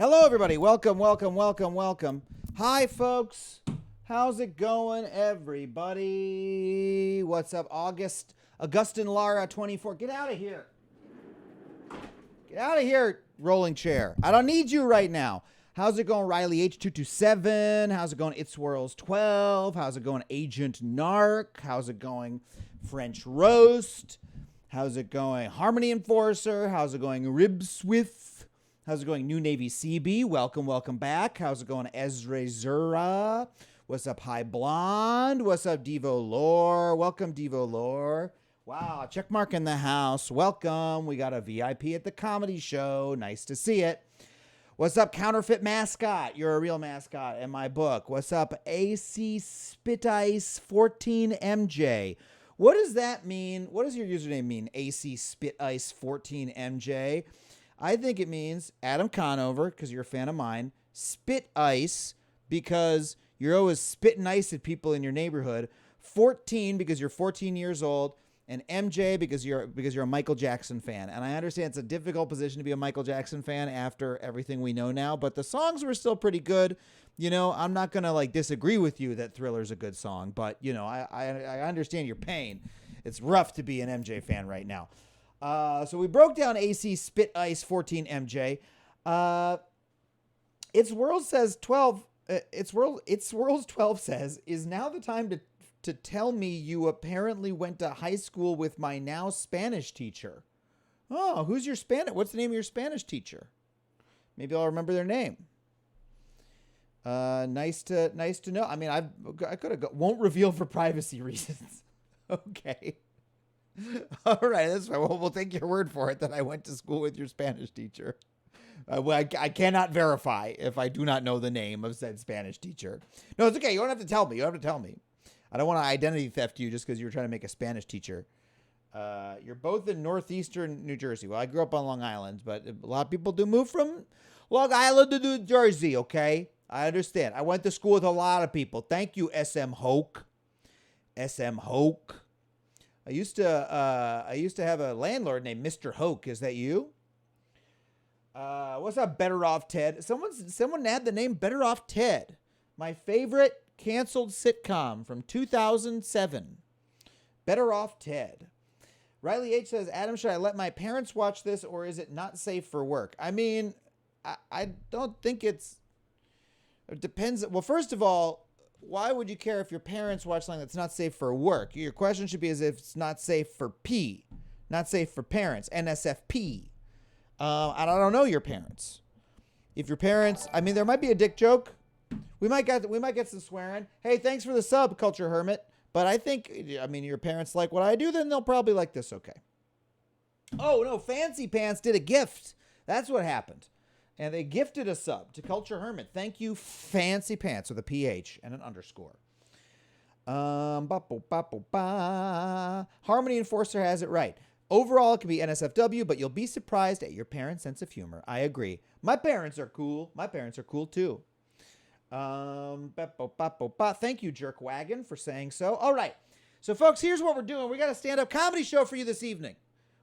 Hello, everybody. Welcome, welcome, welcome, welcome. Hi, folks. How's it going, everybody? What's up, Augustin Lara 24? Get out of here. Get out of here, rolling chair. I don't need you right now. How's it going, Riley H227? How's it going, It Swirls 12? How's it going, Agent Narc? How's it going, French Roast? How's it going, Harmony Enforcer? How's it going, Rib Swift? How's it going, New Navy CB? Welcome, welcome back. How's it going, Ezra Zura? What's up, High Blonde? What's up, Devo Lore? Welcome, Devo Lore. Wow, check mark in the house. Welcome. We got a VIP at the comedy show. Nice to see it. What's up, Counterfeit Mascot? You're a real mascot in my book. What's up, AC Spit Ice 14MJ? What does that mean? What does your username mean, AC Spit Ice 14MJ? I think it means Adam Conover, because you're a fan of mine. Spit Ice, because you're always spitting ice at people in your neighborhood. 14, because you're 14 years old. And MJ, because you're a Michael Jackson fan. And I understand it's a difficult position to be a Michael Jackson fan after everything we know now, but the songs were still pretty good. You know, I'm not going to disagree with you that Thriller's a good song, but you know, I understand your pain. It's rough to be an MJ fan right now. So we broke down AC Spit Ice 14 MJ. It's World says 12. It's World's 12 says, is now the time to tell me you apparently went to high school with my now Spanish teacher. Oh, who's your Spanish? What's the name of your Spanish teacher? Maybe I'll remember their name. Nice to know. I mean, I could have won't reveal for privacy reasons. Okay. All right, that's fine. Well, we'll take your word for it that I went to school with your Spanish teacher. I cannot verify if I do not know the name of said Spanish teacher. No, it's okay. You don't have to tell me. I don't want to identity theft you just because you were trying to make a Spanish teacher. You're both in northeastern New Jersey. Well, I grew up on Long Island, but a lot of people do move from Long Island to New Jersey, okay? I understand. I went to school with a lot of people. Thank you, SM Hoke. SM Hoke. I used to have a landlord named Mr. Hoke. Is that you? What's up, Better Off Ted? Someone add the name Better Off Ted. My favorite canceled sitcom from 2007. Better Off Ted. Riley H says, Adam, should I let my parents watch this or is it not safe for work? I mean, I don't think it depends. Well, first of all, why would you care if your parents watch something that's not safe for work? Your question should be as if it's not safe for not safe for parents, NSFP. I don't know your parents. If your parents, I mean, there might be a dick joke. We might get some swearing. Hey, thanks for the sub, Culture Hermit. But I think, I mean, your parents like what I do, then they'll probably like this okay. Oh, no, Fancy Pants did a gift. That's what happened. And they gifted a sub to Culture Hermit. Thank you, Fancy Pants, with a PH and an underscore. Harmony Enforcer has it right. Overall, it can be NSFW, but you'll be surprised at your parents' sense of humor. I agree. My parents are cool. My parents are cool, too. Thank you, Jerk Wagon, for saying so. All right. So, folks, here's what we're doing. We got a stand-up comedy show for you this evening.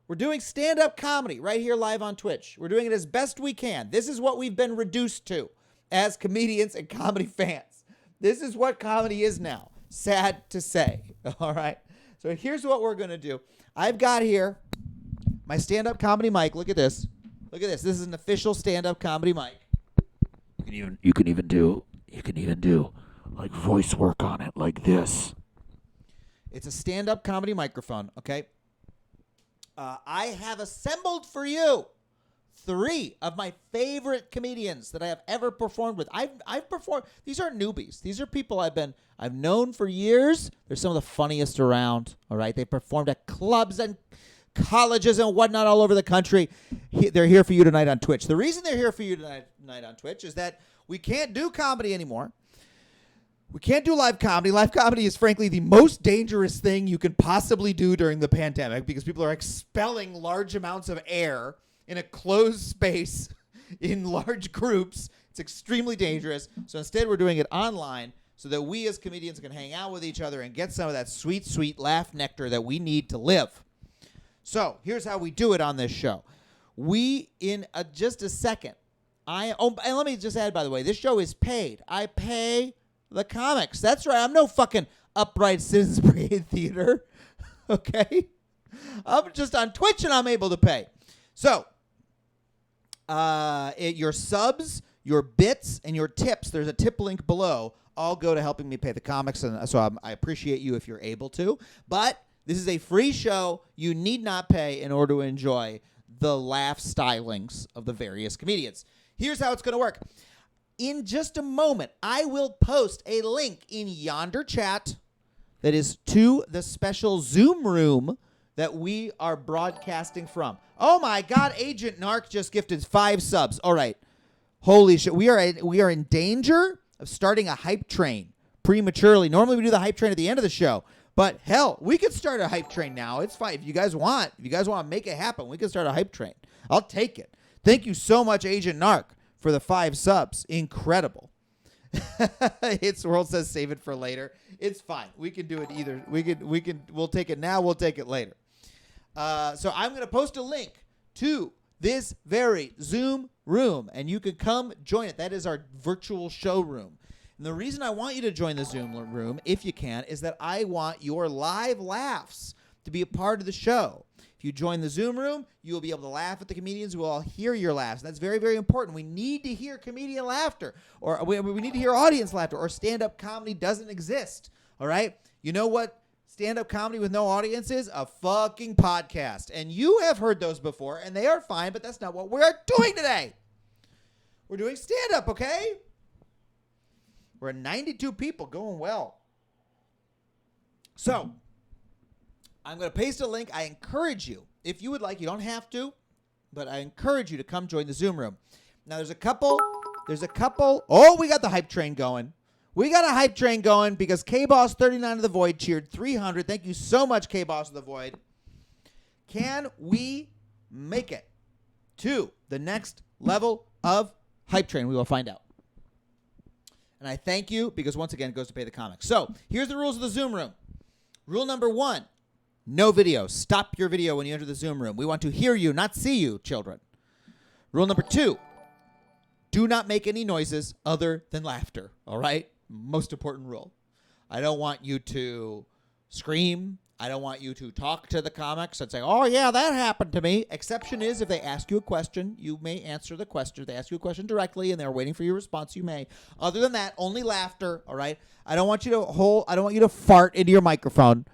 We're doing stand-up comedy right here live on Twitch. We're doing it as best we can. This is what we've been reduced to as comedians and comedy fans. This is what comedy is now. Sad to say. All right. So here's what we're going to do. I've got here my stand-up comedy mic. Look at this. Look at this. This is an official stand-up comedy mic. You can even do like voice work on it like this. It's a stand-up comedy microphone, okay? I have assembled for you 3 of my favorite comedians that I have ever performed with. I've performed. These aren't newbies. These are people I've known for years. They're some of the funniest around. All right, they performed at clubs and colleges and whatnot all over the country. They're here for you tonight on Twitch. The reason they're here for you tonight on Twitch is that we can't do comedy anymore. We can't do live comedy. Live comedy is, frankly, the most dangerous thing you can possibly do during the pandemic because people are expelling large amounts of air in a closed space in large groups. It's extremely dangerous. So instead, we're doing it online so that we as comedians can hang out with each other and get some of that sweet, sweet laugh nectar that we need to live. So here's how we do it on this show. We, in just a second, and let me just add, by the way, this show is paid. I pay the comics. That's right. I'm no fucking Upright Citizens Brigade Theater. Okay? I'm just on Twitch and I'm able to pay. So, your subs, your bits, and your tips, there's a tip link below, all go to helping me pay the comics. And so I appreciate you if you're able to. But this is a free show. You need not pay in order to enjoy the laugh stylings of the various comedians. Here's how it's going to work. In just a moment, I will post a link in yonder chat that is to the special Zoom room that we are broadcasting from. Oh my God, Agent Narc just gifted 5 subs. All right. Holy shit. We are in danger of starting a hype train prematurely. Normally we do the hype train at the end of the show. But hell, we could start a hype train now. It's fine. If you guys want to make it happen, we can start a hype train. I'll take it. Thank you so much, Agent Narc, for the 5 subs. Incredible. It's World says save it for later. It's fine. We can do it either. We'll take it now. We'll take it later. So I'm going to post a link to this very Zoom room, and you can come join it. That is our virtual showroom. And the reason I want you to join the Zoom room, if you can, is that I want your live laughs to be a part of the show. If you join the Zoom room, you will be able to laugh at the comedians. We'll all hear your laughs. That's very, very important. We need to hear comedian laughter, or we need to hear audience laughter, or stand-up comedy doesn't exist, all right? You know what stand-up comedy with no audience is? A fucking podcast. And you have heard those before, and they are fine, but that's not what we're doing today. We're doing stand-up, okay? We're at 92 people, going well. So, I'm going to paste a link. I encourage you, if you would like, you don't have to, but I encourage you to come join the Zoom room. Now, there's a couple. Oh, we got the hype train going. We got a hype train going because K-Boss 39 of the Void cheered 300. Thank you so much, K-Boss of the Void. Can we make it to the next level of hype train? We will find out. And I thank you because, once again, it goes to pay the comics. So, here's the rules of the Zoom room. Rule number 1, no video. Stop your video when you enter the Zoom room. We want to hear you, not see you, children. Rule number 2, do not make any noises other than laughter, all right? Most important rule. I don't want you to scream. I don't want you to talk to the comics and say, oh, yeah, that happened to me. Exception is if they ask you a question, you may answer the question. If they ask you a question directly and they're waiting for your response, you may. Other than that, only laughter, all right? I don't want you to fart into your microphone.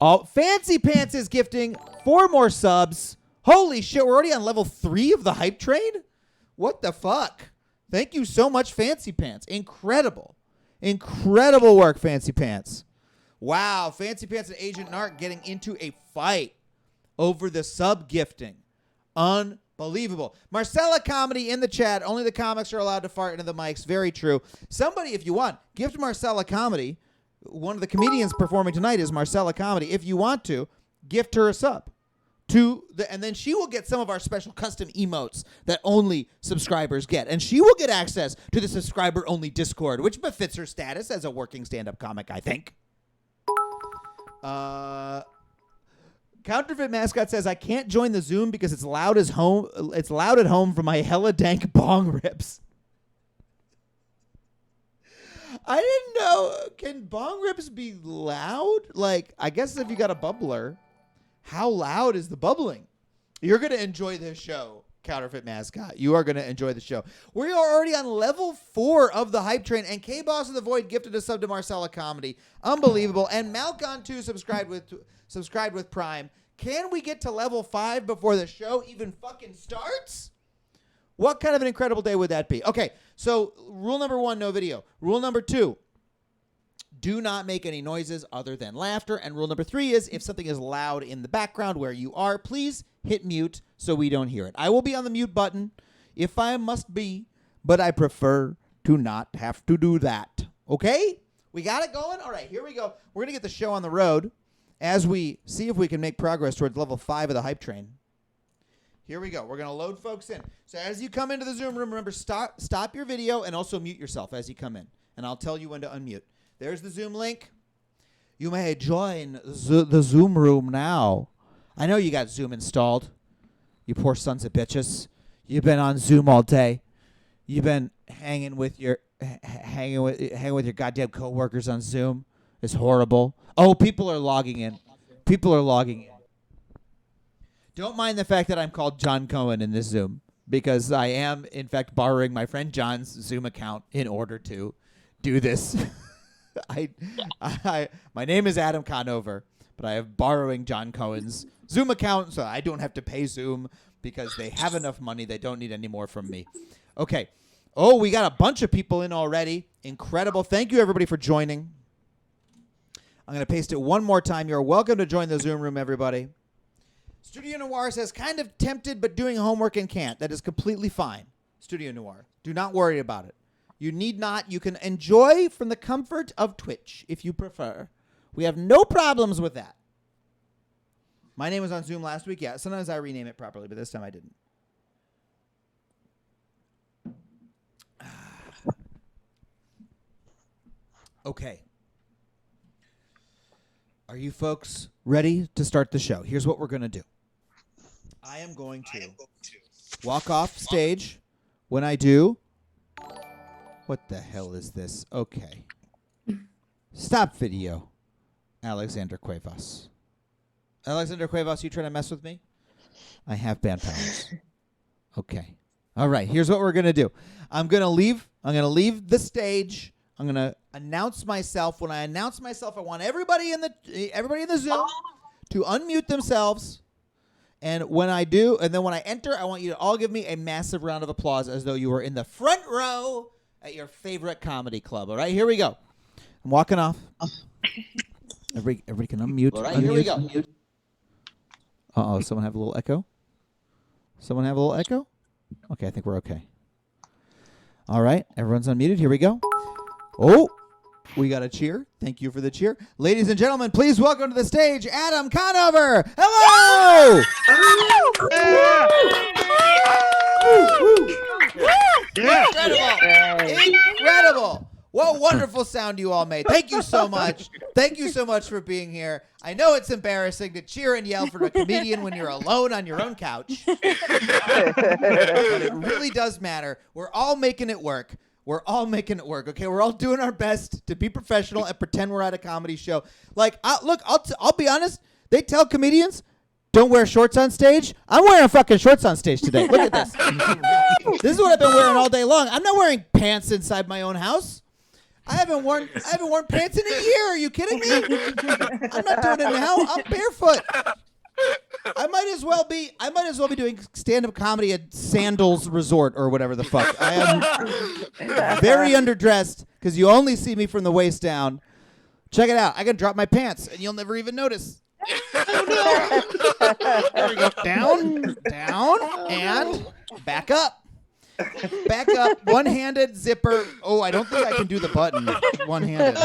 Oh, Fancy Pants is gifting 4 more subs. Holy shit, we're already on level 3 of the hype train? What the fuck? Thank you so much, Fancy Pants. Incredible. Incredible work, Fancy Pants. Wow, Fancy Pants and Agent Narc getting into a fight over the sub gifting. Unbelievable. Marcella Comedy in the chat. Only the comics are allowed to fart into the mics. Very true. Somebody, if you want, gift Marcella Comedy. One of the comedians performing tonight is Marcella Comedy. If you want to, gift her a sub. And then she will get some of our special custom emotes that only subscribers get. And she will get access to the subscriber-only Discord, which befits her status as a working stand-up comic, I think. Counterfeit Mascot says, I can't join the Zoom because it's loud at home from my hella dank bong rips. I didn't know. Can bong rips be loud? Like, I guess if you got a bubbler, how loud is the bubbling? You're going to enjoy this show, Counterfeit Mascot. You are going to enjoy the show. We are already on level 4 of the hype train, and K-Boss of the Void gifted a sub to Marcella Comedy. Unbelievable. And Malcon2 subscribed with Prime. Can we get to level 5 before the show even fucking starts? What kind of an incredible day would that be? Okay, so rule number 1, no video. Rule number 2, do not make any noises other than laughter. And rule number 3 is if something is loud in the background where you are, please hit mute so we don't hear it. I will be on the mute button if I must be, but I prefer to not have to do that. Okay? We got it going? All right, here we go. We're going to get the show on the road as we see if we can make progress towards level 5 of the hype train. Here we go. We're going to load folks in. So as you come into the Zoom room, remember, stop your video and also mute yourself as you come in. And I'll tell you when to unmute. There's the Zoom link. You may join the Zoom room now. I know you got Zoom installed. You poor sons of bitches. You've been on Zoom all day. You've been hanging with your goddamn coworkers on Zoom. It's horrible. Oh, people are logging in. Don't mind the fact that I'm called John Cohen in this Zoom, because I am, in fact, borrowing my friend John's Zoom account in order to do this. My name is Adam Conover, but I am borrowing John Cohen's Zoom account so I don't have to pay Zoom because they have enough money. They don't need any more from me. Okay. Oh, we got a bunch of people in already. Incredible. Thank you, everybody, for joining. I'm going to paste it one more time. You're welcome to join the Zoom room, everybody. Studio Noir says, kind of tempted but doing homework and can't. That is completely fine. Studio Noir. Do not worry about it. You need not. You can enjoy from the comfort of Twitch if you prefer. We have no problems with that. My name was on Zoom last week. Yeah, sometimes I rename it properly, but this time I didn't. Okay. Are you folks ready to start the show? Here's what we're going to do. I am going to walk off stage when I do. What the hell is this? Okay. Stop video. Alexander Cuevas. Alexander Cuevas, you trying to mess with me? I have band powers. Okay. All right. Here's what we're going to do. I'm going to leave the stage. I'm going to announce myself. When I announce myself, I want everybody in the Zoom to unmute themselves. And when I do, and then when I enter, I want you to all give me a massive round of applause as though you were in the front row at your favorite comedy club. All right, here we go. I'm walking off. Everybody can unmute. All right, here we go. Uh-oh, someone have a little echo? Okay, I think we're okay. All right, everyone's unmuted. Here we go. Oh, we got a cheer. Thank you for the cheer. Ladies and gentlemen, please welcome to the stage Adam Conover. Hello! Incredible. What wonderful sound you all made. Thank you so much. Thank you so much for being here. I know it's embarrassing to cheer and yell for a comedian when you're alone on your own couch. But it really does matter. We're all making it work. Okay? We're all doing our best to be professional and pretend we're at a comedy show. Like, I'll be honest. They tell comedians, don't wear shorts on stage. I'm wearing fucking shorts on stage today. Look at this. This is what I've been wearing all day long. I'm not wearing pants inside my own house. I haven't worn pants in a year. Are you kidding me? I'm not doing it now. I'm barefoot. I might as well be doing stand-up comedy at Sandals Resort or whatever the fuck. I am very underdressed because you only see me from the waist down. Check it out. I can drop my pants and you'll never even notice. Oh, no. There we go. Down, and back up. Back up, one-handed zipper. Oh, I don't think I can do the button one-handed.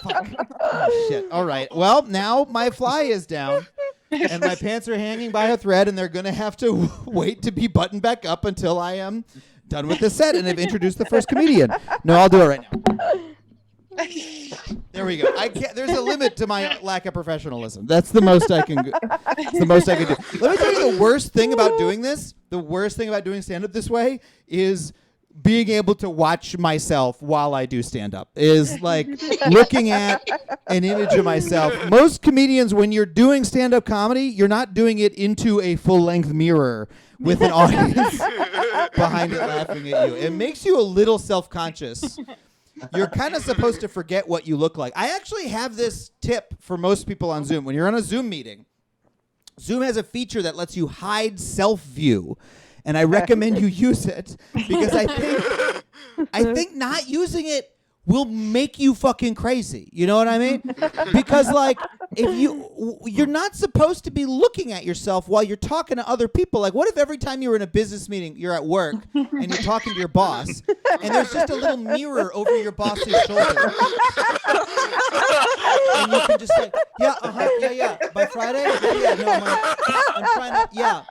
Fuck. Oh, shit. All right. Well, now my fly is down, and my pants are hanging by a thread, and they're going to have to wait to be buttoned back up until I am done with the set and have introduced the first comedian. No, I'll do it right now. There we go. There's a limit to my lack of professionalism. That's the most I can do. Let me tell you the worst thing about doing this. The worst thing about doing stand-up this way is being able to watch myself while I do stand-up. Is like looking at an image of myself. Most comedians, when you're doing stand-up comedy, you're not doing it into a full-length mirror with an audience behind it laughing at you. It makes you a little self-conscious. You're kind of supposed to forget what you look like. I actually have this tip for most people on Zoom. When you're on a Zoom meeting, Zoom has a feature that lets you hide self-view, and I recommend you use it because I think not using it will make you fucking crazy. You know what I mean? Because like if you're not supposed to be looking at yourself while you're talking to other people. Like what if every time you were in a business meeting, you're at work and you're talking to your boss and there's just a little mirror over your boss's shoulder. And you can just say, yeah, by Friday? Yeah, no, I'm trying to, yeah.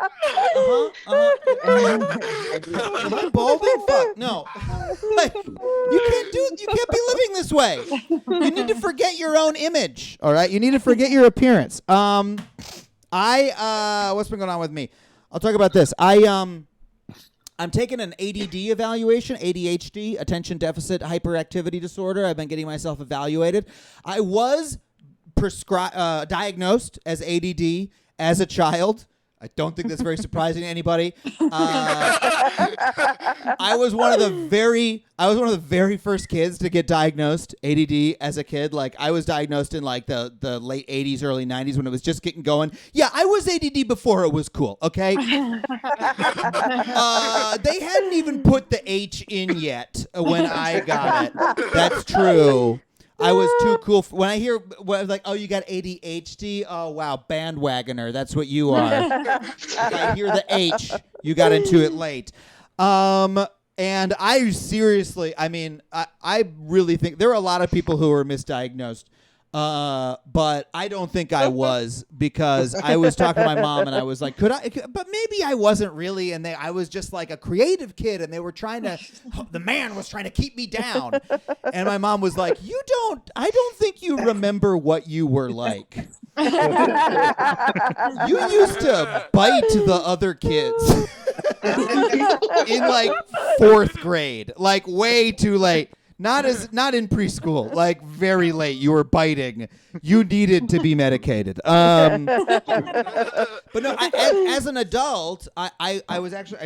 Am I balding? Fuck, no. Like, you can't be living this way. You need to forget your own image, all right? You need to forget your appearance. What's been going on with me? I'll talk about this. I I'm taking an ADD evaluation, ADHD, attention deficit hyperactivity disorder. I've been getting myself evaluated. I was diagnosed as ADD as a child. I don't think that's very surprising to anybody. I was one of the very first kids to get diagnosed ADD as a kid. Like I was diagnosed in like the late 80s, early 90s when it was just getting going. Yeah, I was ADD before it was cool. Okay. They hadn't even put the H in yet when I got it. That's true. I was too cool. When I hear like, oh, you got ADHD. Oh, wow. Bandwagoner. That's what you are. I hear the H. You got into it late. And I seriously, I really think there are a lot of people who are misdiagnosed. But I don't think I was, because I was talking to my mom and I was like, but maybe I wasn't really. And I was just like a creative kid and they were the man was trying to keep me down. And my mom was like, I don't think you remember what you were like. You used to bite the other kids in like 4th grade, like way too late. Not in preschool, like very late. You were biting. You needed to be medicated. But no, as an adult, I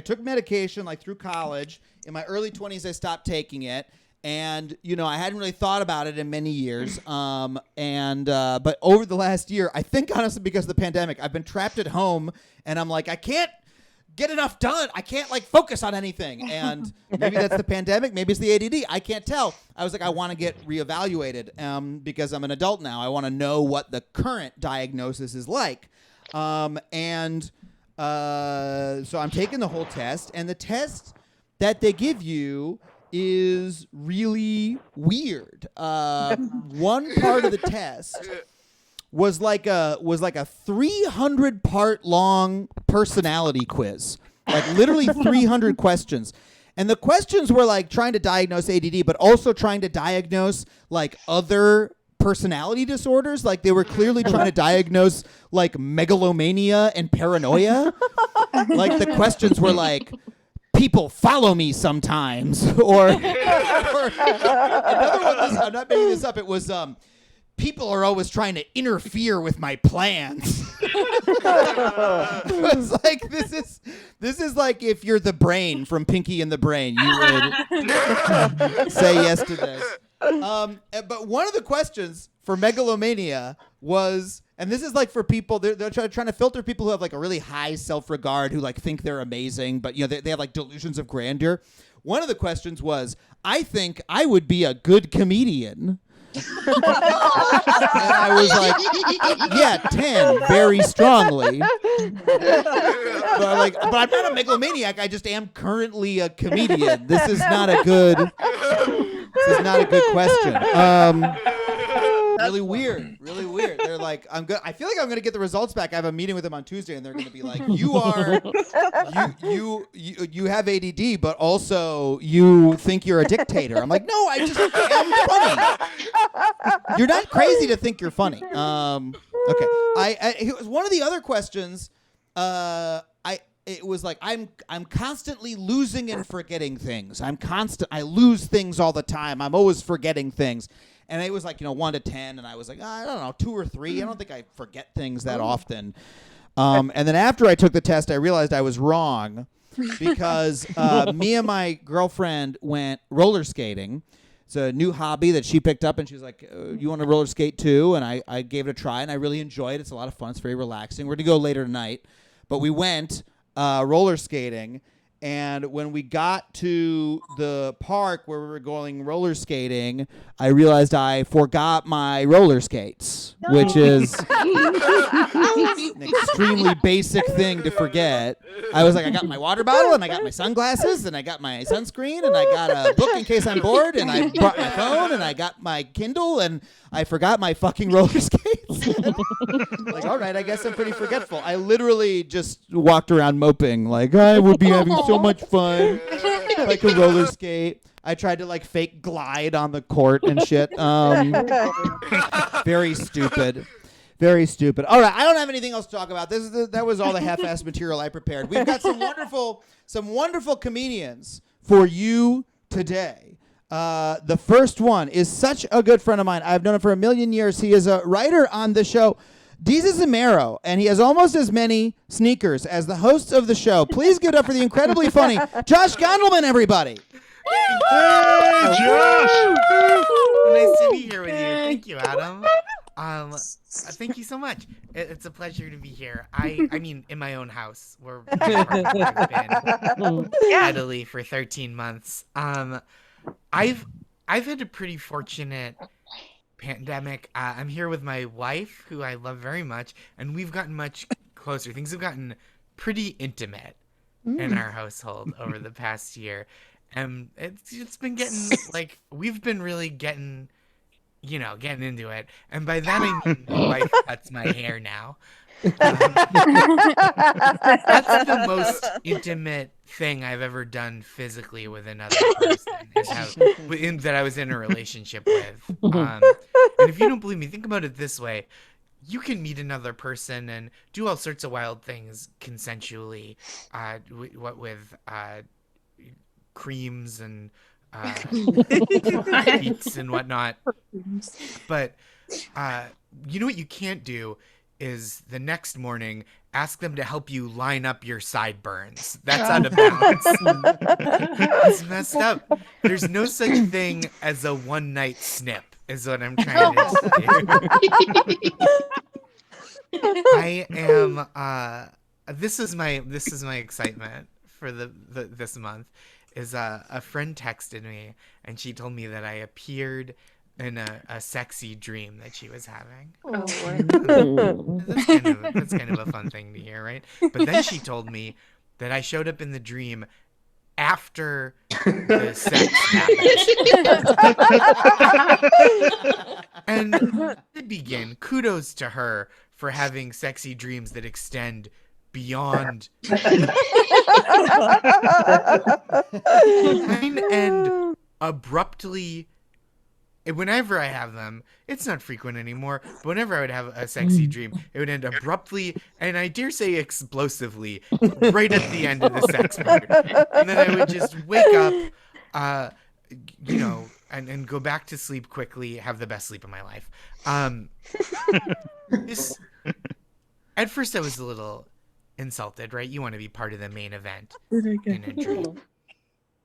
took medication like through college. In my early 20s, I stopped taking it, and I hadn't really thought about it in many years. But over the last year, I think honestly because of the pandemic, I've been trapped at home, and I'm like, I can't get enough done. I can't like focus on anything. And maybe that's the pandemic. Maybe it's the ADD. I can't tell. I was like, I want to get reevaluated because I'm an adult now. I want to know what the current diagnosis is like. So I'm taking the whole test, and the test that they give you is really weird. One part of the test was like a 300-part long personality quiz, like literally 300 questions. And the questions were like trying to diagnose ADD, but also trying to diagnose like other personality disorders. Like they were clearly trying to diagnose like megalomania and paranoia. Like the questions were like, people follow me sometimes, or another one. I'm not making this up. It was people are always trying to interfere with my plans. It was like this is like if you're the brain from Pinky and the Brain, you would say yes to this. But one of the questions for megalomania was, and this is like for people, they're trying to filter people who have like a really high self-regard, who like think they're amazing, but they have like delusions of grandeur. One of the questions was, I think I would be a good comedian. And I was like, yeah, 10, very strongly. But I'm not a megalomaniac. I just am currently a comedian. This is not a good question. Really weird. They're like, I feel like I'm gonna get the results back. I have a meeting with them on Tuesday, and they're gonna be like, you have ADD, but also you think you're a dictator. I'm like, no, I just am funny. You're not crazy to think you're funny. Okay. It was one of the other questions. It was like, I'm constantly losing and forgetting things. I lose things all the time. I'm always forgetting things. And it was like, 1 to 10. And I was like, I don't know, 2 or 3. I don't think I forget things that often. And then after I took the test, I realized I was wrong because me and my girlfriend went roller skating. It's a new hobby that she picked up, and she was like, you want to roller skate too? And I gave it a try, and I really enjoyed it. It's a lot of fun. It's very relaxing. We're going to go later tonight. But we went roller skating, and when we got to the park where we were going roller skating, I realized I forgot my roller skates, which is an extremely basic thing to forget. I was like, I got my water bottle, and I got my sunglasses, and I got my sunscreen, and I got a book in case I'm bored, and I brought my phone, and I got my Kindle, and I forgot my fucking roller skates. Like, all right, I guess I'm pretty forgetful. I literally just walked around moping, like, I would be having so much fun if I could roller skate. I tried to like fake glide on the court and shit. Very stupid. Very stupid. All right, I don't have anything else to talk about. That was all the half-assed material I prepared. We've got some wonderful comedians for you today. The first one is such a good friend of mine. I've known him for a million years. He is a writer on the show, Deezy Zamero, and he has almost as many sneakers as the hosts of the show. Please give it up for the incredibly funny Josh Gondelman, everybody. Hey, Josh! Nice to be here with you. Thank you, Adam. Thank you so much. It's a pleasure to be here. I mean, in my own house, where I've been steadily for 13 months. I've had a pretty fortunate pandemic. I'm here with my wife, who I love very much, and we've gotten much closer. Things have gotten pretty intimate in our household over the past year. And it's been getting, like, we've been really getting into it. And by that I mean my wife cuts my hair now. That's the most intimate thing I've ever done physically with another person, that I was in a relationship with. And if you don't believe me, think about it this way. You can meet another person and do all sorts of wild things consensually, with creams and heats and whatnot. But you know what you can't do is the next morning ask them to help you line up your sideburns. That's out of bounds. It's messed up. There's no such thing as a one-night snip, is what I'm trying to say. I am this is my excitement for this month. Is a friend texted me, and she told me that I appeared in a sexy dream that she was having. That's kind of a fun thing to hear, right? But then she told me that I showed up in the dream after the sex happened. And to begin, kudos to her for having sexy dreams that extend beyond and abruptly. Whenever I have them, it's not frequent anymore, but whenever I would have a sexy dream, it would end abruptly, and I dare say explosively, right at the end of the sex part. And then I would just wake up, and go back to sleep quickly, have the best sleep of my life. At first I was a little insulted, right? You want to be part of the main event in a dream.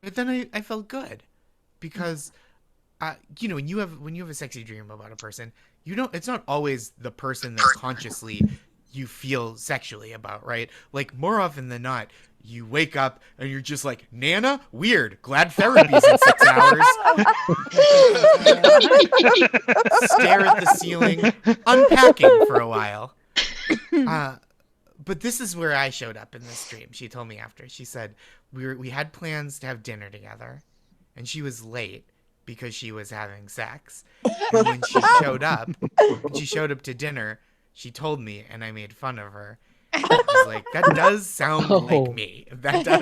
But then I felt good, because when you have a sexy dream about a person, it's not always the person that consciously you feel sexually about, right? Like, more often than not, you wake up and you're just like, Nana, weird, glad therapy's in 6 hours. Stare at the ceiling, unpacking for a while. But this is where I showed up in this dream. She told me after. She said we had plans to have dinner together, and she was late because she was having sex. And when she showed up to dinner, she told me, and I made fun of her. I was like, that does sound like me. That does.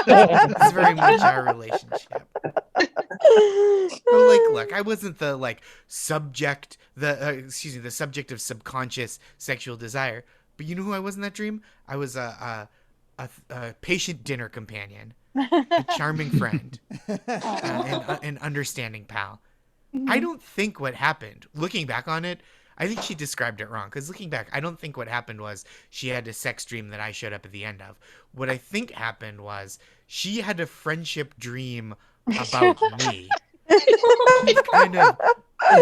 It's very much our relationship. But look, I wasn't the subject, the subject of subconscious sexual desire. But you know who I was in that dream? I was a patient dinner companion, a charming friend, an understanding pal. I don't think what happened, looking back on it, I think she described it wrong. Because looking back, I don't think what happened was she had a sex dream that I showed up at the end of. What I think happened was she had a friendship dream about me. Kind of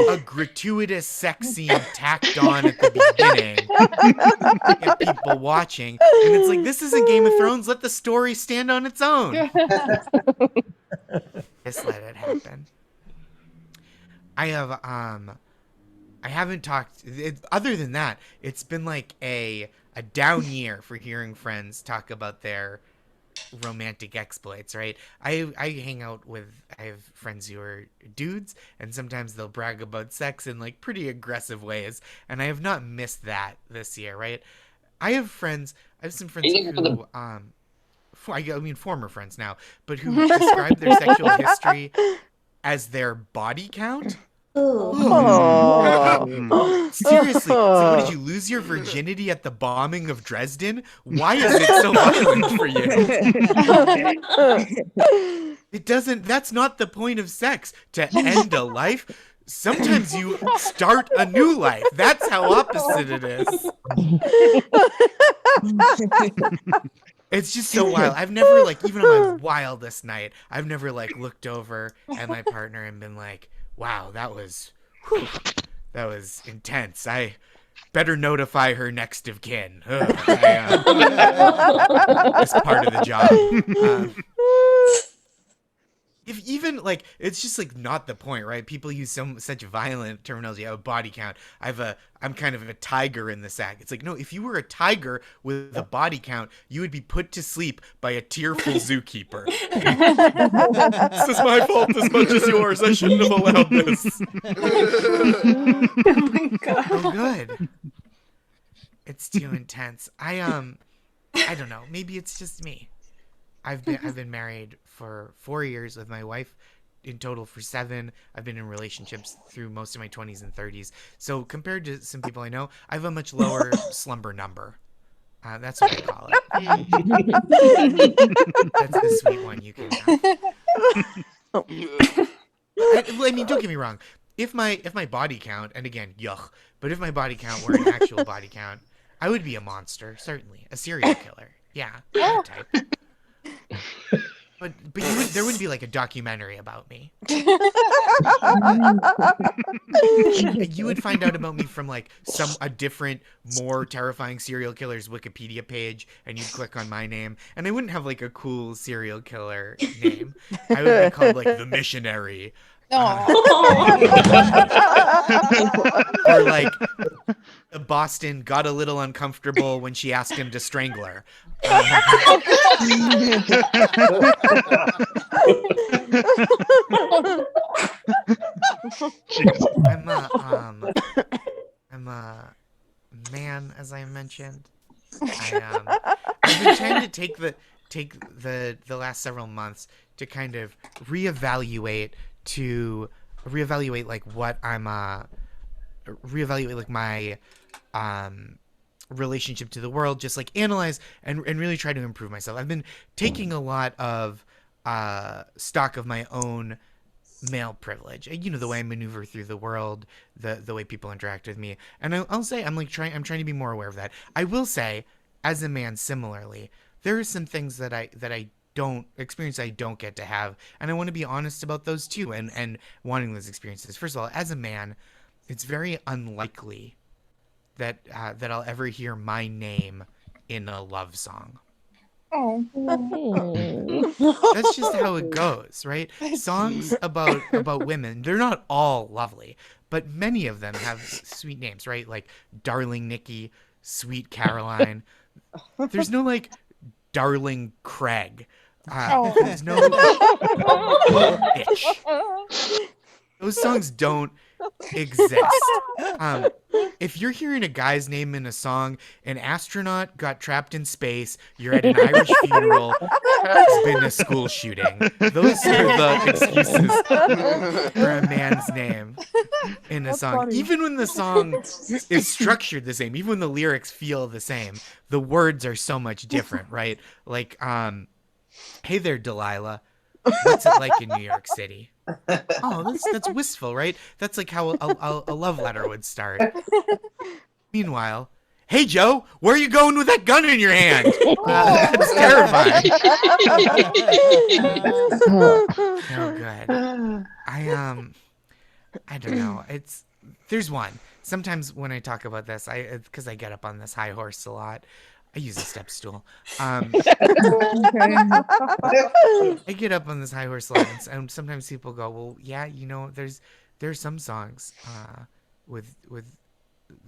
a gratuitous sex scene tacked on at the beginning to get people watching. And it's like, this isn't Game of Thrones. Let the story stand on its own. Just let it happen. I haven't talked, other than that, it's been like a down year for hearing friends talk about their romantic exploits, right? I have friends who are dudes, and sometimes they'll brag about sex in pretty aggressive ways, and I have not missed that this year, right? I have some friends who former friends now, but who describe their sexual history as their body count. Seriously, so what, did you lose your virginity at the bombing of Dresden? Why is it so violent for you? It doesn't, that's not the point of sex, to end a life. Sometimes you start a new life. That's how opposite it is. It's just so wild. I've never, like, even on my wildest night, I've never, like, looked over at my partner and been like, wow, that was intense. I better notify her next of kin. It's part of the job. If even, like, it's just, like, not the point, right? People use such violent terminology. I have a body count. I'm kind of a tiger in the sack. It's like, no, if you were a tiger with a body count, you would be put to sleep by a tearful zookeeper. This is my fault as much as yours. I shouldn't have allowed this. Oh my god. Oh, good. It's too intense. I don't know. Maybe it's just me. I've been married for 4 years with my wife, in total for 7. I've been in relationships through most of my 20s and 30s. So compared to some people I know, I have a much lower slumber number. That's what I call it. That's the sweet one you can have. I mean, don't get me wrong. If my body count, and again, yuck, but if my body count were an actual body count, I would be a monster, certainly. A serial killer. Yeah, that type. But there wouldn't be like a documentary about me. You would find out about me from like a different, more terrifying serial killer's Wikipedia page, and you'd click on my name, and I wouldn't have like a cool serial killer name. I would be called like the missionary. Or like Boston got a little uncomfortable when she asked him to strangle her. I'm a man, as I mentioned. I've been trying to take the last several months to kind of reevaluate like what I'm reevaluate like my relationship to the world, just like analyze and really try to improve myself. I've been taking a lot of stock of my own male privilege, you know, the way I maneuver through the world, the way people interact with me, and I'll say I'm trying to be more aware of that. I will say, as a man, similarly, there are some things that I don't experience, I don't get to have, and I want to be honest about those too, and wanting those experiences. First of all, as a man, it's very unlikely that I'll ever hear my name in a love song. Oh. That's just how it goes, right? Songs about women, they're not all lovely, but many of them have sweet names, right? Like Darling Nikki, Sweet Caroline. There's no like Darling Craig. There's no bitch. Those songs don't exist. If you're hearing a guy's name in a song, an astronaut got trapped in space, you're at an Irish funeral, there's been a school shooting. Those are the excuses for a man's name in a song. Funny. Even when the song is structured the same, even when the lyrics feel the same, the words are so much different, right? Like, hey there, Delilah. What's it like in New York City? Oh, that's wistful, right? That's like how a love letter would start. Meanwhile, hey Joe, where are you going with that gun in your hand? That's terrifying. Oh, good. I don't know. There's one. Sometimes when I talk about this, because I get up on this high horse a lot. I use a step stool. I get up on this high horse a lot, and sometimes people go, "Well, yeah, you know, there's some songs with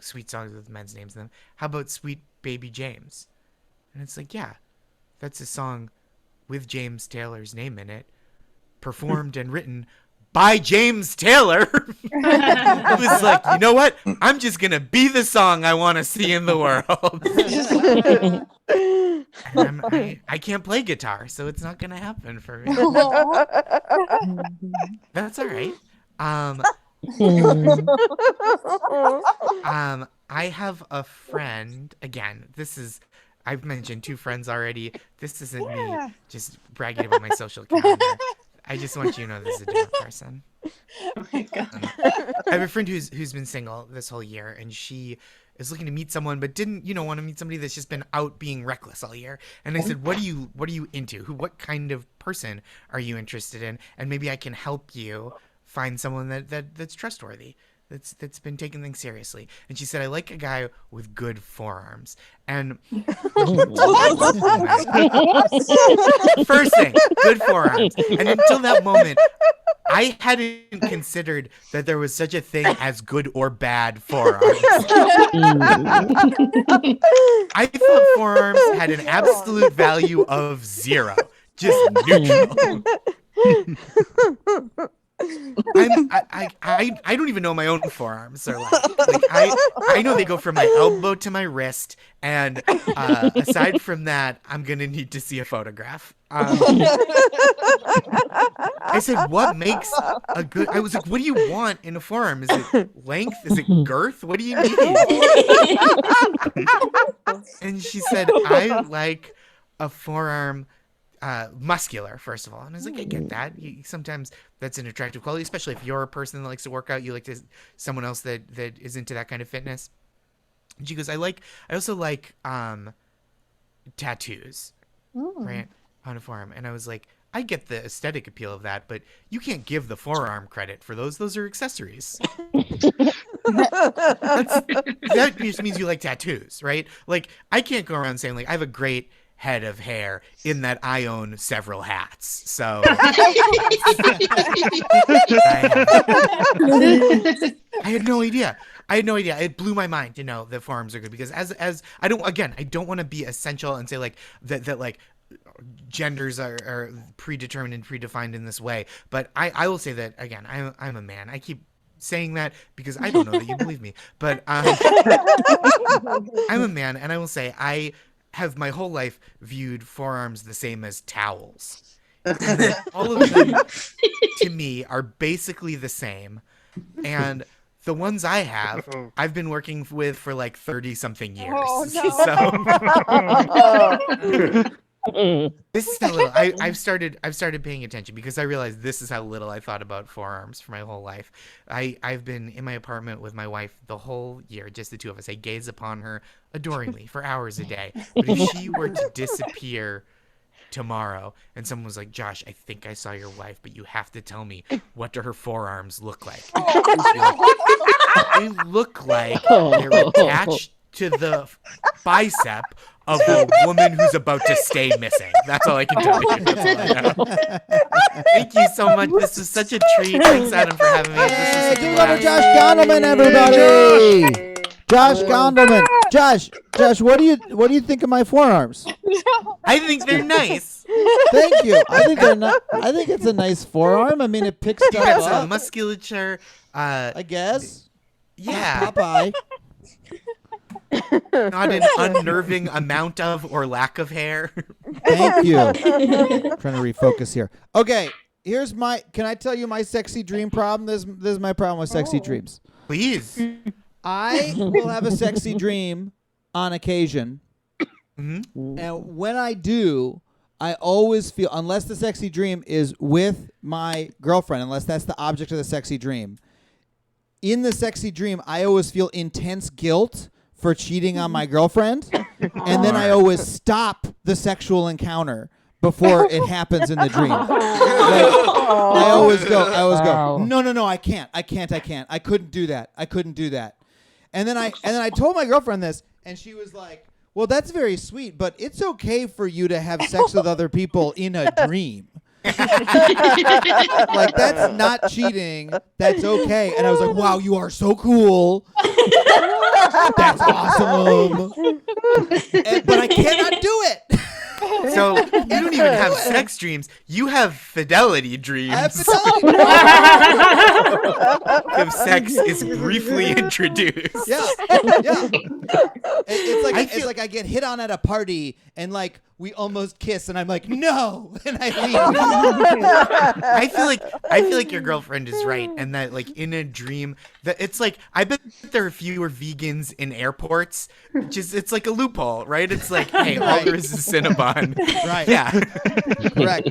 sweet songs with men's names in them. How about Sweet Baby James?" And it's like, yeah, that's a song with James Taylor's name in it, performed and written by James Taylor. It was like, you know what? I'm just gonna be the song I want to see in the world. And I can't play guitar, so it's not gonna happen for me. That's all right. I have a friend. Again, I've mentioned 2 friends already. This isn't me just bragging about my social calendar. I just want you to know this is a different person. Oh my god. I have a friend who's been single this whole year, and she is looking to meet someone, but didn't want to meet somebody that's just been out being reckless all year. And I said, what are you into? What kind of person are you interested in? And maybe I can help you find someone that's trustworthy, that's been taking things seriously. And she said, I like a guy with good forearms. And first thing, good forearms. And until that moment, I hadn't considered that there was such a thing as good or bad forearms. I thought forearms had an absolute value of 0, just neutral. I don't even know my own forearms are like I know they go from my elbow to my wrist, and aside from that, I'm gonna need to see a photograph. I said, what makes a good? I was like, what do you want in a forearm? Is it length? Is it girth? What do you need? And she said, I like a forearm muscular, first of all. And I was like, I get that. Sometimes that's an attractive quality, especially if you're a person that likes to work out. You like to someone else that is into that kind of fitness. And she goes, I also like tattoos, right, on a forearm. And I was like, I get the aesthetic appeal of that, but you can't give the forearm credit for those. Those are accessories. That just means you like tattoos, right? Like, I can't go around saying, like, I have a great head of hair in that I own several hats. So I had no idea. It blew my mind to know that forearms are good, because as I don't want to be essential and say like that like genders are predetermined and predefined in this way. But I will say that, again, I'm a man. I keep saying that because I don't know that you believe me. But I'm a man, and I will say I have my whole life viewed forearms the same as towels. And all of them, to me, are basically the same. And the ones I have, I've been working with for like 30-something years. Oh, no. So this is how little I've started paying attention, because I realized this is how little I thought about forearms for my whole life. I've been in my apartment with my wife the whole year, just the two of us. I gaze upon her adoringly for hours a day. But if she were to disappear tomorrow and someone was like, Josh, I think I saw your wife, but you have to tell me, what do her forearms look like? They look like they're attached to the bicep of a woman who's about to stay missing. That's all I can tell you. That's all I know. Thank you so much. This was such a treat. Thanks, Adam, for having me. This was such a Give it up for blast. Josh Gondelman, everybody. Josh Gondelman. Josh, what do you think of my forearms? I think they're nice. Thank you. I think they're not. I think it's a nice forearm. I mean, it picks You stuff got some up. musculature. I guess. Yeah. Popeye. Not an unnerving amount of or lack of hair. Thank you. I'm trying to refocus here. Okay, here's my. Can I tell you my sexy dream problem? This is my problem with sexy dreams. Please. I will have a sexy dream on occasion, Mm-hmm. and when I do, I always feel, unless the sexy dream is with my girlfriend, unless that's the object of the sexy dream, in the sexy dream, I always feel intense guilt for cheating on my girlfriend, and then I always stop the sexual encounter before it happens in the dream. Like, I always go, no, I can't. I couldn't do that. And then I told my girlfriend this, and she was like, well, that's very sweet, but it's okay for you to have sex with other people in a dream. Like, that's not cheating. That's okay. And I was like, wow, you are so cool. That's awesome. But I cannot do it. So you don't even have sex dreams. You have fidelity dreams. I have fidelity dreams. If sex is briefly introduced. Yeah. It's like I get hit on at a party and like we almost kiss and I'm like no and I leave. I feel like your girlfriend is right, and that like in a dream that it's like I bet there are fewer vegans in airports. It's like a loophole, right? It's like hey, all there is Cinnabon. Right. Yeah. Correct.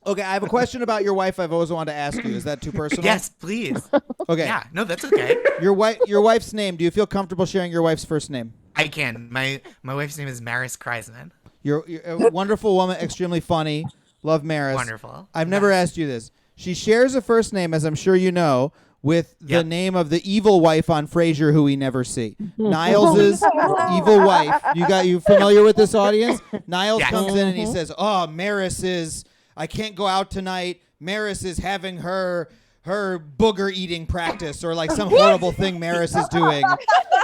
Okay, I have a question about your wife I've always wanted to ask you. Is that too personal? Yes, please. Okay. Yeah, no, that's okay. Your wife's name. Do you feel comfortable sharing your wife's first name? I can. My wife's name is Maris Kreisman. You're a wonderful woman, extremely funny. Love Maris. Wonderful. I've never asked you this. She shares a first name, as I'm sure you know, with the name of the evil wife on Frasier who we never see. Niles' evil wife. You familiar with this audience? Niles comes in and he says, "Oh, Maris is. I can't go out tonight. Maris is having her booger eating practice or like some horrible thing Maris is doing.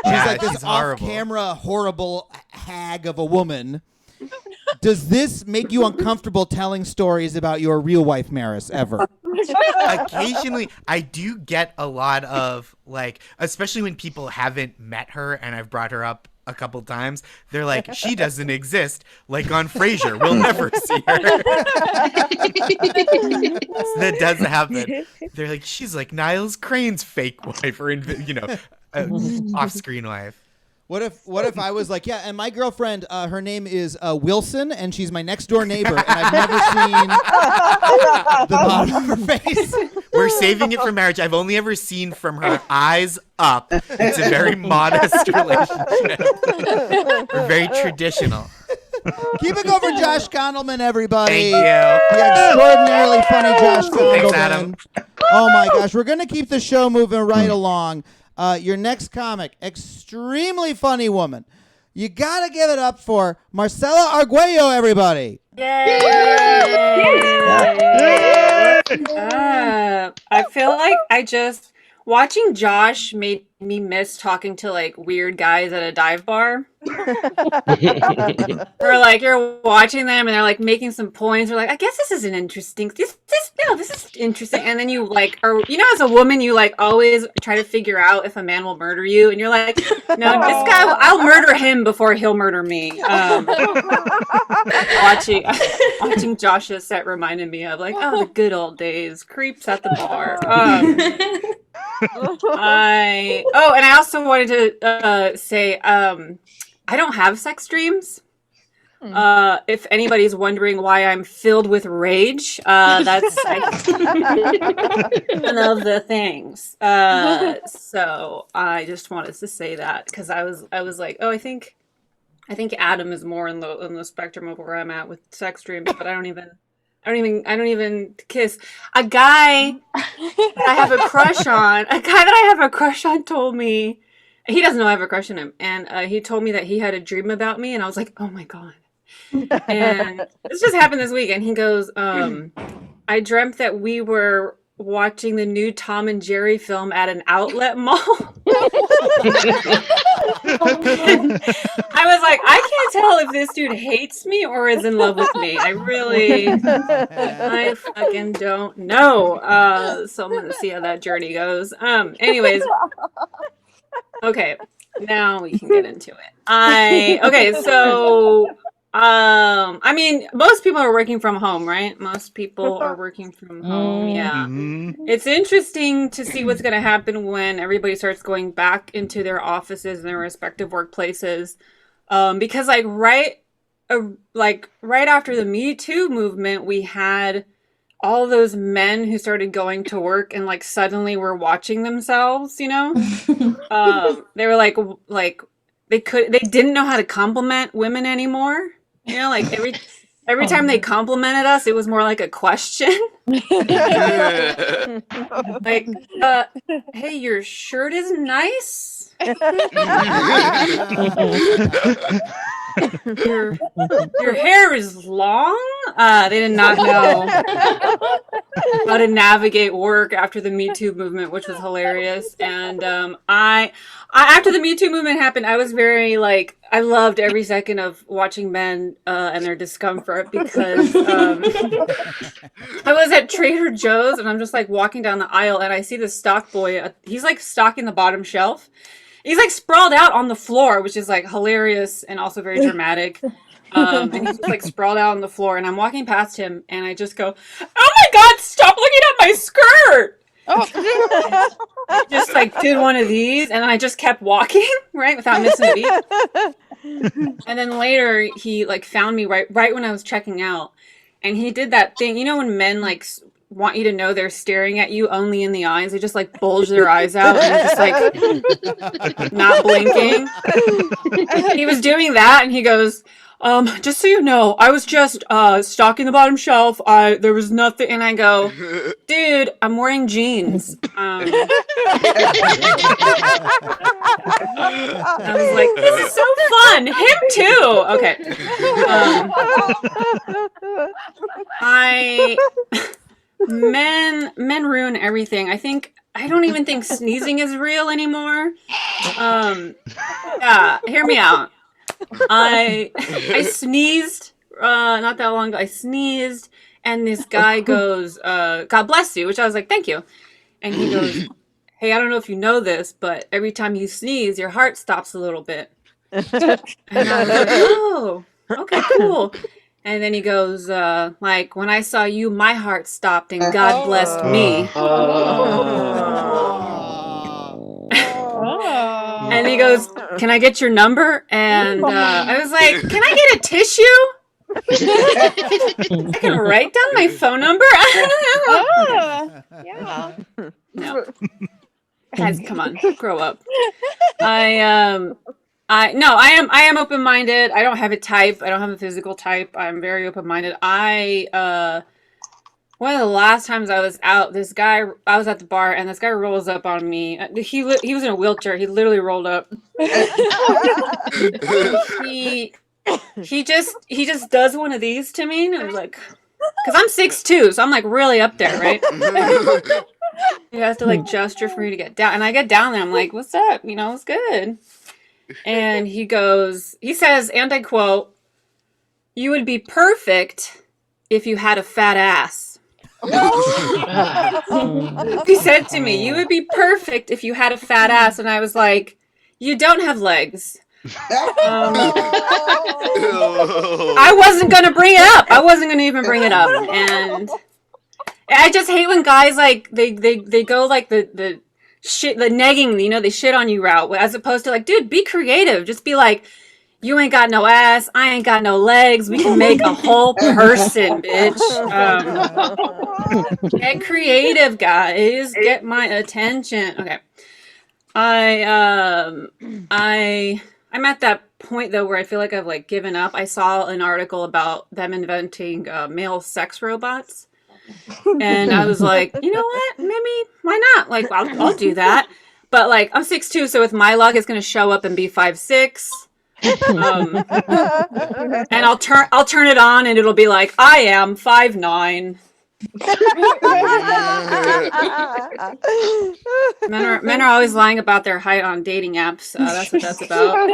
She's like this off-camera horrible hag of a woman." Does this make you uncomfortable telling stories about your real wife, Maris, ever? Occasionally, I do get a lot of like, especially when people haven't met her and I've brought her up a couple times, they're like, she doesn't exist, like on Frasier. We'll never see her. So that does happen. They're like, she's like Niles Crane's fake wife or, off-screen wife. What if I was like, yeah, and my girlfriend, her name is Wilson, and she's my next door neighbor, and I've never seen the bottom of her face. We're saving it for marriage. I've only ever seen from her eyes up. It's a very modest relationship. We're very traditional. Keep it going for Josh Gondelman, everybody. Thank you. The extraordinarily funny Josh Gondelman. Thanks, Adam. Oh my gosh, we're gonna keep the show moving right along. Your next comic, extremely funny woman. You gotta give it up for Marcella Arguello, everybody. Yay! I feel like watching Josh made me miss talking to like weird guys at a dive bar. Or like you're watching them and they're like making some points. Or like, I guess this is an interesting. This is interesting. And then you like, or as a woman, you like always try to figure out if a man will murder you, and you're like, no, this guy, I'll murder him before he'll murder me. Watching Josh's set reminded me of like, oh, the good old days, creeps at the bar. And I also wanted to say, I don't have sex dreams. If anybody's wondering why I'm filled with rage, that's one of the things. So I just wanted to say that because I was like, oh, I think Adam is more in the spectrum of where I'm at with sex dreams, but I don't even kiss. A guy that I have a crush on told me, he doesn't know I have a crush on him, and he told me that he had a dream about me, and I was like, oh my God. And this just happened this week, and he goes, I dreamt that we were watching the new Tom and Jerry film at an outlet mall. I was like, I can't tell if this dude hates me or is in love with me. I fucking don't know. So I'm gonna see how that journey goes. Anyways. Okay, now we can get into it. I mean, most people are working from home, right? Most people are working from home, yeah. Mm-hmm. It's interesting to see what's going to happen when everybody starts going back into their offices and their respective workplaces. Because right after the Me Too movement, we had all those men who started going to work and like suddenly were watching themselves, they were like they didn't know how to compliment women anymore. Like every time they complimented us, it was more like a question. Like, hey, your shirt is nice. your hair is long. They did not know how to navigate work after the Me Too movement, which was hilarious. And I after the Me Too movement happened, I was very like, I loved every second of watching men and their discomfort, because I was at Trader Joe's and I'm just like walking down the aisle and I see this stock boy. He's like stocking the bottom shelf. He's like sprawled out on the floor, which is like hilarious and also very dramatic. And he's just like sprawled out on the floor, and I'm walking past him and I just go, "Oh my God, stop looking at my skirt!" Oh. Just like did one of these, and then I just kept walking, right, without missing a beat. And then later he like found me right when I was checking out, and he did that thing, you know, when men like want you to know they're staring at you only in the eyes. They just like bulge their eyes out and they're just like not blinking. He was doing that, and he goes, just so you know, I was just stocking the bottom shelf. There was nothing. And I go, dude, I'm wearing jeans. I was like, this is so fun. Him too. Okay. Men ruin everything. I don't even think sneezing is real anymore. Yeah, hear me out. I sneezed not that long ago. I sneezed, and this guy goes, "God bless you," which I was like, "Thank you." And he goes, "Hey, I don't know if you know this, but every time you sneeze, your heart stops a little bit." And I was like, "Oh, okay, cool." And then he goes, like, when I saw you, my heart stopped, and God blessed me. And he goes, "Can I get your number?" And I was like, "Can I get a tissue? I can write down my phone number." Yeah. No. Guys, come on, grow up. I am open-minded. I don't have a type. I don't have a physical type. I'm very open-minded. One of the last times I was out, I was at the bar, and this guy rolls up on me. He was in a wheelchair. He literally rolled up. He just does one of these to me, and I was like, because I'm 6'2", so I'm like really up there, right? You have to like gesture for me to get down, and I get down there. I'm like, "What's up? You know, what's good?" And he says, and I quote, "You would be perfect if you had a fat ass." He said to me, "You would be perfect if you had a fat ass." And I was like, "You don't have legs." I wasn't going to bring it up. I wasn't going to even bring it up. And I just hate when guys like, they go like the shit, the negging, you know, they shit on you route, as opposed to like, dude, be creative. Just be like, "You ain't got no ass, I ain't got no legs. We can make a whole person, bitch." Get creative, guys. Get my attention. Okay. I'm at that point though where I feel like I've like given up. I saw an article about them inventing male sex robots. And I was like, you know what? Maybe, why not? Like, I'll do that. But like, I'm 6'2", so with my luck, it's gonna show up and be 5'6". And I'll turn it on, and it'll be like, "I am 5'9". Men are always lying about their height on dating apps. That's what that's about.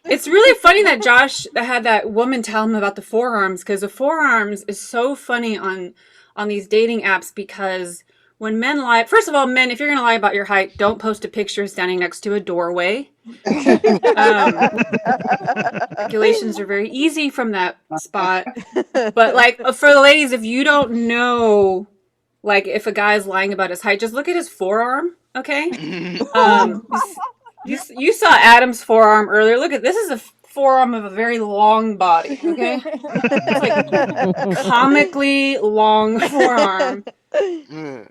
It's really funny that Josh had that woman tell him about the forearms, because the forearms is so funny on these dating apps, because when men lie, first of all, men, if you're going to lie about your height, don't post a picture standing next to a doorway. Calculations are very easy from that spot. But like for the ladies, if you don't know, like if a guy's lying about his height, just look at his forearm. Okay. You saw Adam's forearm earlier. Look at this is a forearm of a very long body. Okay. It's like comically long forearm.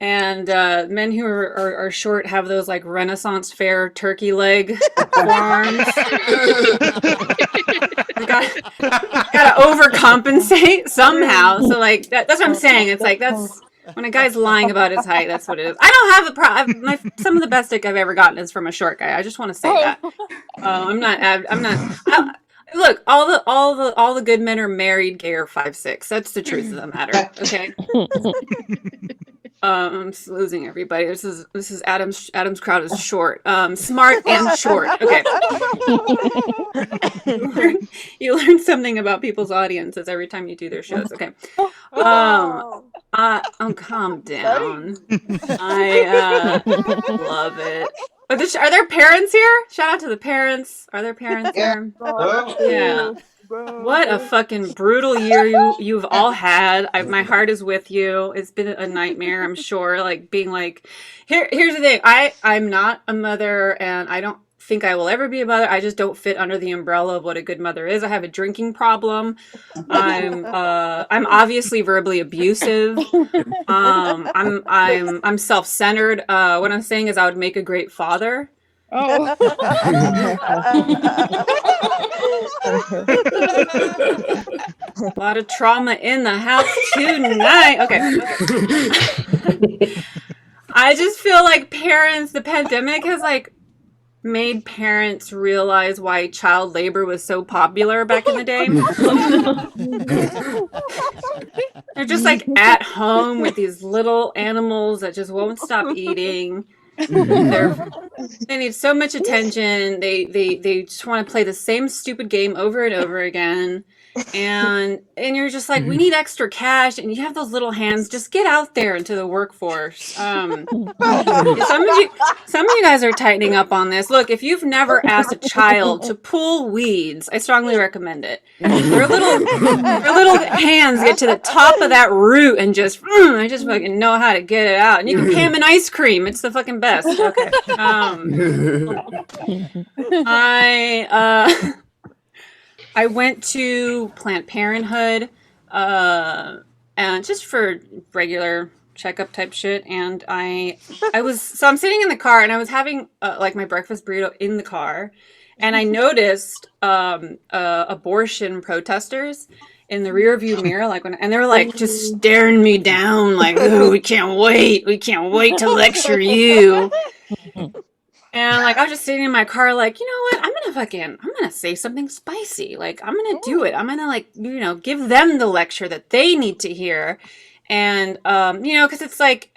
And men who are short have those like Renaissance fair turkey leg forearms. Gotta overcompensate somehow. So like that's what I'm saying. It's like that's when a guy's lying about his height. That's what it is. I don't have a problem. Some of the best dick I've ever gotten is from a short guy. I just want to say that. I'm not. Look, all the good men are married, gay, or 5'6". That's the truth of the matter. Okay. I'm just losing everybody. This is Adam's crowd is short. Smart and short. Okay. You learn something about people's audiences every time you do their shows. Okay. Calm down. I love it. Are there parents here? Shout out to the parents. Are there parents here? Yeah. What a fucking brutal year you've all had. My heart is with you. It's been a nightmare, I'm sure. Like being like, here's the thing. I'm not a mother, and I don't think I will ever be a mother. I just don't fit under the umbrella of what a good mother is. I have a drinking problem. I'm obviously verbally abusive. I'm self-centered. What I'm saying is I would make a great father. Oh. A lot of trauma in the house tonight. Okay. I just feel like the pandemic has like made parents realize why child labor was so popular back in the day. They're just like at home with these little animals that just won't stop eating. They need so much attention. They just want to play the same stupid game over and over again. And you're just like, we need extra cash, and you have those little hands. Just get out there into the workforce. Some of you guys are tightening up on this. Look, if you've never asked a child to pull weeds, I strongly recommend it. Their little hands get to the top of that root and they just fucking know how to get it out. And you can pay them an ice cream. It's the fucking best. Okay. I went to Planned Parenthood, and just for regular checkup type shit. And I'm sitting in the car, and I was having like my breakfast burrito in the car, and I noticed abortion protesters in the rear view mirror, and they were like just staring me down, like, "Oh, we can't wait to lecture you." And like I was just sitting in my car, like, you know what? I'm gonna say something spicy. Like I'm gonna do it. I'm gonna give them the lecture that they need to hear. And because it's like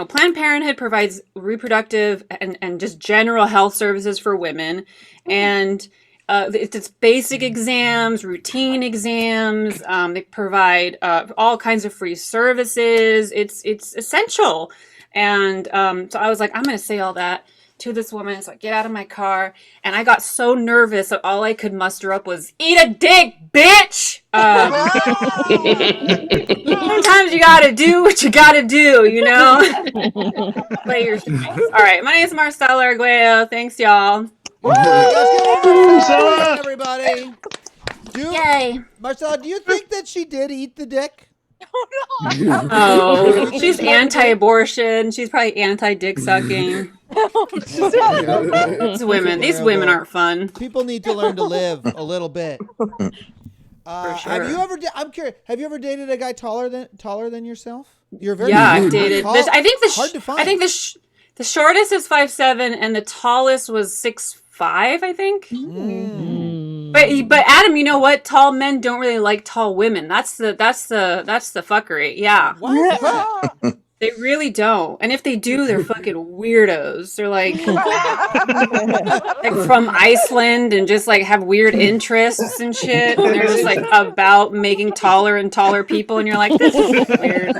Planned Parenthood provides reproductive and just general health services for women, and it's basic exams, routine exams. They provide all kinds of free services. It's essential. And so I was like, I'm gonna say all that to this woman. So I get out of my car, and I got so nervous that all I could muster up was, "Eat a dick, bitch!" Sometimes you gotta do what you gotta do, Play your strengths. All right, my name is Marcella Arguello. Thanks, y'all. Marcella! Everybody. Yay. Marcella, do you think that she did eat the dick? Oh, she's anti-abortion. She's probably anti-dick sucking. These women aren't fun. People need to learn to live a little bit. For sure. I'm curious. Have you ever dated a guy taller than yourself? You're very I've dated. I think hard to find. I think the shortest is 5'7", and the tallest was 6'5", I think. But Adam, you know what? Tall men don't really like tall women. That's the fuckery. Yeah. What? They really don't. And if they do, they're fucking weirdos. They're like from Iceland and just like have weird interests and shit. And they're just like about making taller and taller people. And you're like, this is weird.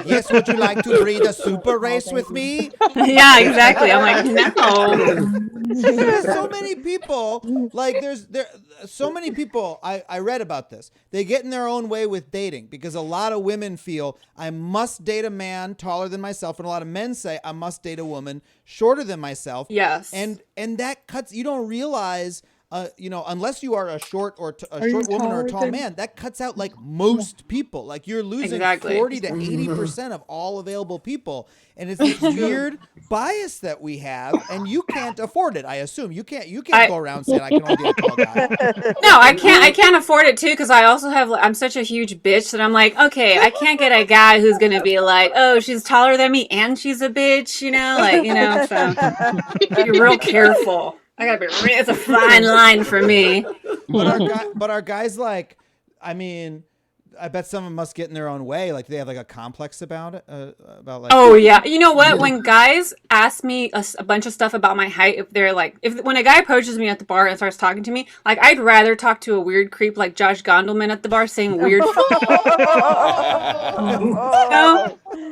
Yes, would you like to breed a super race with me? Yeah, exactly. I'm like, no. There's so many people, so many people, I read about this. They get in their own way with dating because a lot of women feel I must date a man taller than myself, and a lot of men say I must date a woman shorter than myself. Yes. And that cuts, you don't realize, unless you are a short woman or a tall man, that cuts out like most people. Like you're losing 40 to 80% of all available people. And it's this weird bias that we have, and you can't afford it. I assume you can't go around saying I can only be a tall guy. No, I can't afford it too, because I'm such a huge bitch that I'm like, okay, I can't get a guy who's gonna be like, oh, she's taller than me and she's a bitch, so you're real careful. I gotta be. It's a fine line for me. But our guys like, I mean, I bet some of them must get in their own way. Like, they have like a complex about it. About like. Oh yeah, you know what? When guys ask me a bunch of stuff about my height, if they're like, when a guy approaches me at the bar and starts talking to me, like I'd rather talk to a weird creep like Josh Gondelman at the bar saying weird.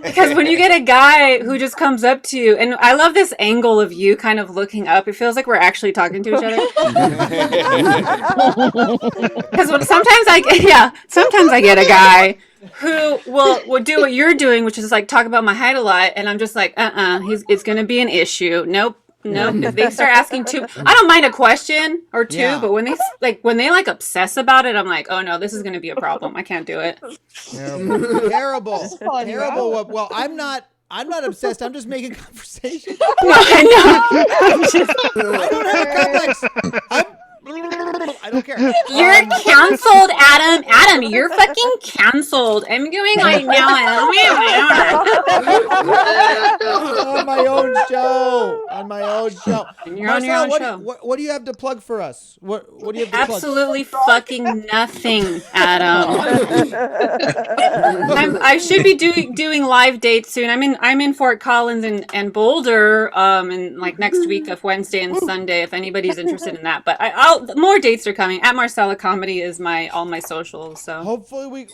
Because when you get a guy who just comes up to you, and I love this angle of you kind of looking up, it feels like we're actually talking to each other. Because sometimes I get a guy who will do what you're doing, which is like talk about my height a lot, and I'm just like, it's gonna be an issue. Nope. If they start asking I don't mind a question or two, but when they obsess about it, I'm like, oh no, this is gonna be a problem. I can't do it. Terrible. Well, I'm not obsessed. I'm just making conversation. No, I know. I don't have a complex. I don't care. You're canceled, Adam. Adam, you're fucking canceled. I'm going right now. On my own show. You're on your own show. What do you have to plug for us? What do you have to Absolutely fucking nothing, Adam. I should be doing live dates soon. I'm in Fort Collins and Boulder in like next week of Wednesday and Sunday if anybody's interested in that. But more dates are coming. At Marcella Comedy is all my socials. So hopefully we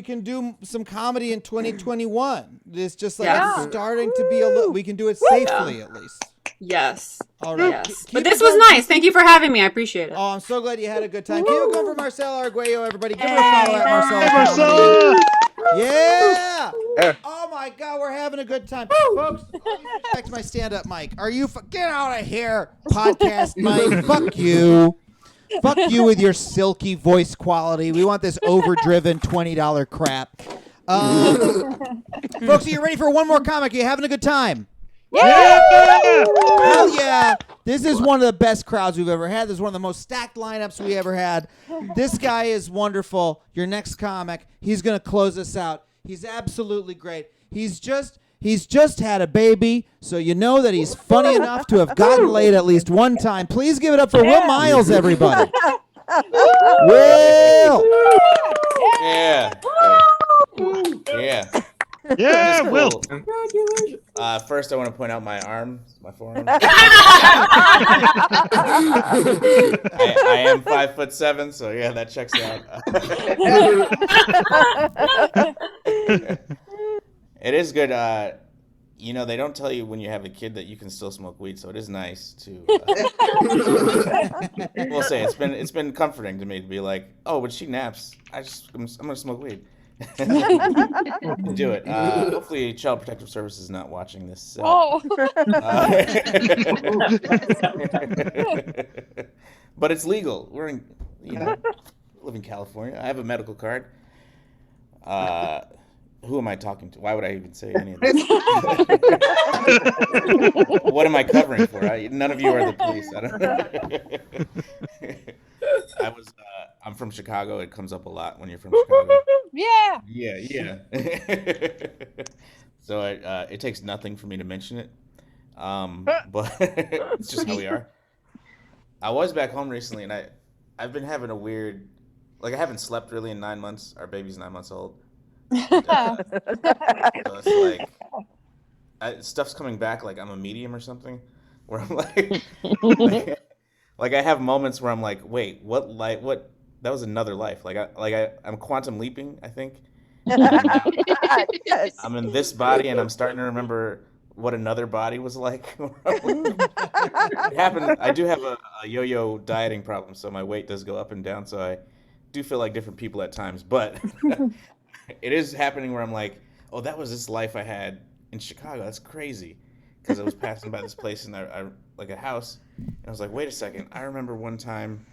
can do some comedy in 2021. It's just like starting to be we can do it safely at least. Yes. All right. Yes. But this was nice. Thank you for having me. I appreciate it. Oh, I'm so glad you had a good time. Keep it going for Marcella Arguello, everybody. Give her a follow at Marcella. Yeah. Oh my God, we're having a good time, folks. Back to my stand-up mic. Are you get out of here, podcast mic? Fuck you. Fuck you with your silky voice quality. We want this overdriven $20 crap. Folks, are you ready for one more comic? Are you having a good time? Yeah! Hell yeah. This is one of the best crowds we've ever had. This is one of the most stacked lineups we ever had. This guy is wonderful. Your next comic, he's going to close us out. He's absolutely great. He's just had a baby, so you know that he's funny enough to have gotten laid at least one time. Please give it up for Will Miles, everybody. Will! Yeah. Yeah. Yeah, Will. First, I want to point out my arm, my forearm. I am 5'7", so yeah, that checks out. It is good. They don't tell you when you have a kid that you can still smoke weed, so it is nice to. We'll say it's been comforting to me to be like, oh, when she naps, I'm gonna smoke weed. Do it. Hopefully, Child Protective Service is not watching this. But it's legal. We're in, live in California. I have a medical card. Who am I talking to? Why would I even say any of this? What am I covering for? None of you are the police. I don't know. I'm from Chicago. It comes up a lot when you're from Chicago. Yeah. Yeah. So it takes nothing for me to mention it. But it's just how we are. I was back home recently, and I've been having a weird, I haven't slept really in 9 months. Our baby's 9 months old. So it's stuff's coming back like I'm a medium or something, where I'm like I have moments where I'm like, wait, what? That was another life. I'm quantum leaping, I think. Yes. I'm in this body, and I'm starting to remember what another body was like. It happened. I do have a yo-yo dieting problem, so my weight does go up and down. So I do feel like different people at times, but it is happening where I'm like, oh, that was this life I had in Chicago. That's crazy, because I was passing by this place and I like a house, and I was like, wait a second, I remember one time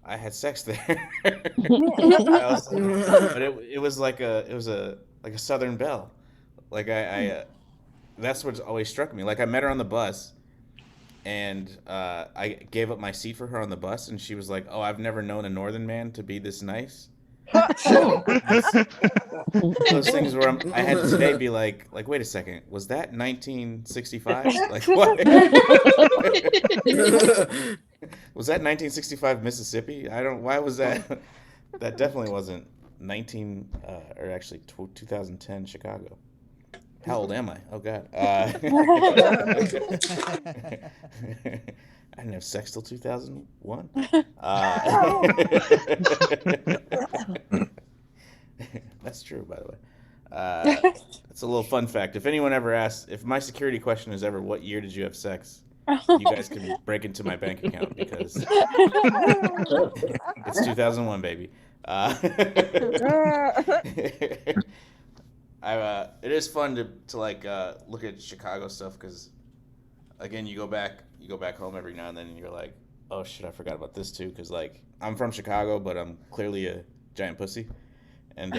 I had sex there. But it was like a Southern belle. That's what's always struck me. Like, I met her on the bus, and I gave up my seat for her on the bus, and she was like, oh, I've never known a Northern man to be this nice. Those things where I had to today be like, wait a second, was that 1965? Like, what? Was that 1965 Mississippi? Why was that? That definitely wasn't 2010 Chicago. How old am I? Oh, God. I didn't have sex till 2001. That's true, by the way. That's a little fun fact. If anyone ever asks, if my security question is ever, what year did you have sex? You guys can break into my bank account because it's 2001, baby. It is fun to like look at Chicago stuff because, again, you go back home every now and then and you're like, oh shit, I forgot about this too, because like I'm from Chicago, but I'm clearly a giant pussy, and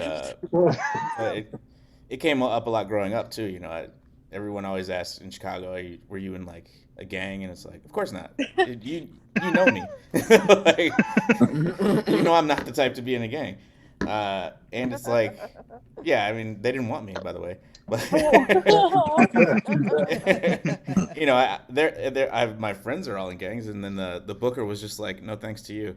it came up a lot growing up too. You know, everyone always asks in Chicago, were you in like a gang? And it's like, of course not. You know me. Like, you know I'm not the type to be in a gang. And it's like, yeah, I mean, they didn't want me, by the way. But you know, my friends are all in gangs, and then the booker was just like, no thanks to you.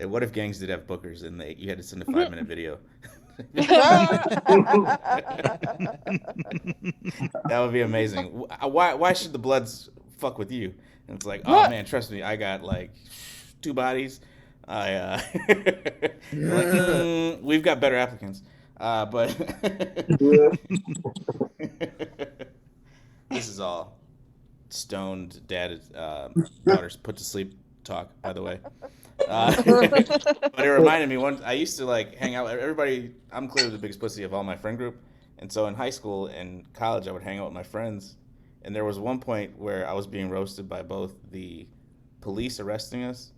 What if gangs did have bookers and you had to send a 5-minute video? That would be amazing. Why should the Bloods fuck with you? And it's like, oh man, trust me, I got like 2 bodies. We've got better applicants, but this is all stoned daughters put to sleep talk, by the way. But it reminded me I used to like hang out with everybody. I'm clearly the biggest pussy of all my friend group, and so in high school and college I would hang out with my friends, and there was one point where I was being roasted by both the police arresting us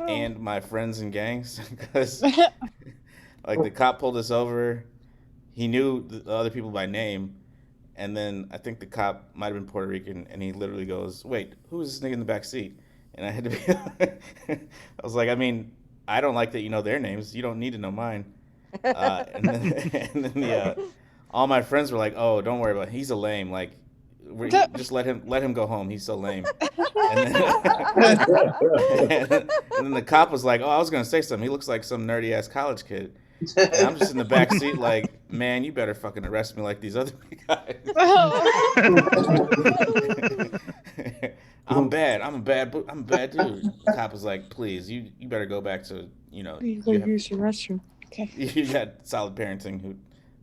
and my friends in gangs because like the cop pulled us over. He knew the other people by name, and then I think the cop might have been Puerto Rican, and he literally goes, wait, who is this nigga in the back seat? And I had to be I was like, I mean, I don't like that you know their names. You don't need to know mine. And then all my friends were like, oh, don't worry about it. He's a lame. Like, just let him go home. He's so lame. And then the cop was like, oh, I was going to say something. He looks like some nerdy-ass college kid. And I'm just in the back seat like, man, you better fucking arrest me like these other guys. I'm bad. I'm a bad dude. The cop was like, please, you better go back to, you know. You go use your restroom. Okay. You got solid parenting. Who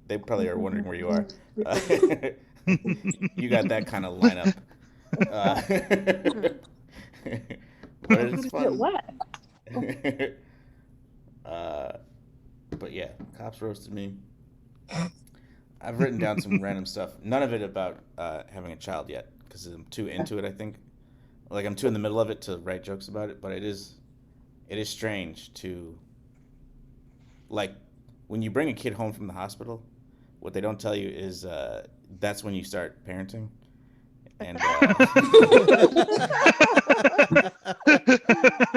they probably are wondering where you are. You got that kind of lineup. But it's fun. What? But yeah, cops roasted me. I've written down some random stuff. None of it about having a child yet, because I'm too into it, I think. Like, I'm too in the middle of it to write jokes about it, but it is strange to, like, when you bring a kid home from the hospital, what they don't tell you is that's when you start parenting. And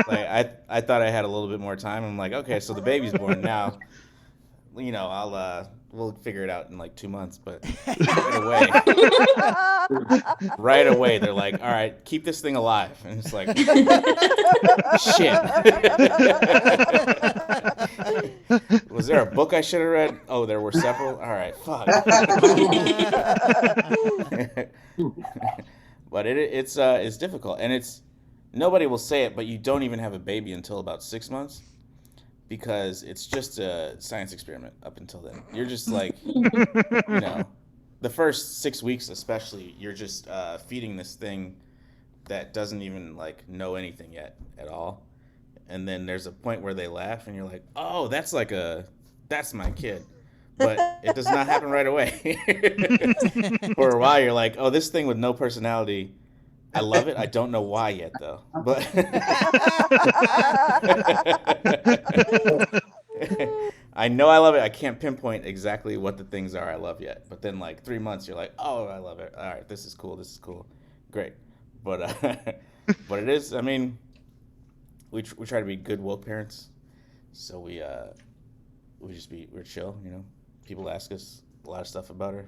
like I thought I had a little bit more time. I'm like, okay, so the baby's born now. You know, we'll figure it out in like 2 months. But right away, they're like, all right, keep this thing alive. And it's like, shit. Was there a book I should have read? Oh, there were several. All right, fuck. But it's difficult, and nobody will say it, but you don't even have a baby until about 6 months. Because it's just a science experiment up until then. You're just like, you know, the first 6 weeks especially, you're just feeding this thing that doesn't even like know anything yet at all. And then there's a point where they laugh and you're like, oh, that's my kid. But it does not happen right away. For a while, you're like, oh, this thing with no personality, I love it. I don't know why yet, though. But I know I love it. I can't pinpoint exactly what the things are I love yet. But then, like 3 months, you're like, oh, I love it. All right, this is cool. Great. But but it is. I mean, we try to be good woke parents. So we're chill, you know. People ask us a lot of stuff about her.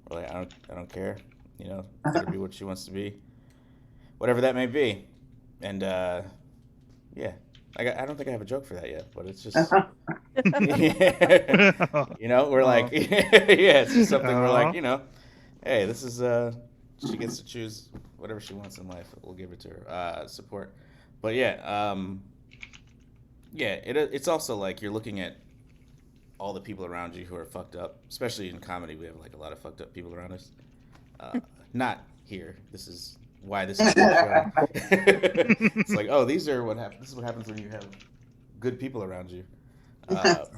We're like, I don't care, you know. Let her be what she wants to be, whatever that may be. And yeah, I don't think I have a joke for that yet, but it's just, you know, we're like, yeah, it's just something we're like, you know, hey, this is she gets to choose whatever she wants in life. We'll give it to her. Support, but yeah, it's also like you're looking at all the people around you who are fucked up. Especially in comedy, we have like a lot of fucked up people around us. Not here. This is why this is show. It's like, oh, these are what happens. This is what happens when you have good people around you. But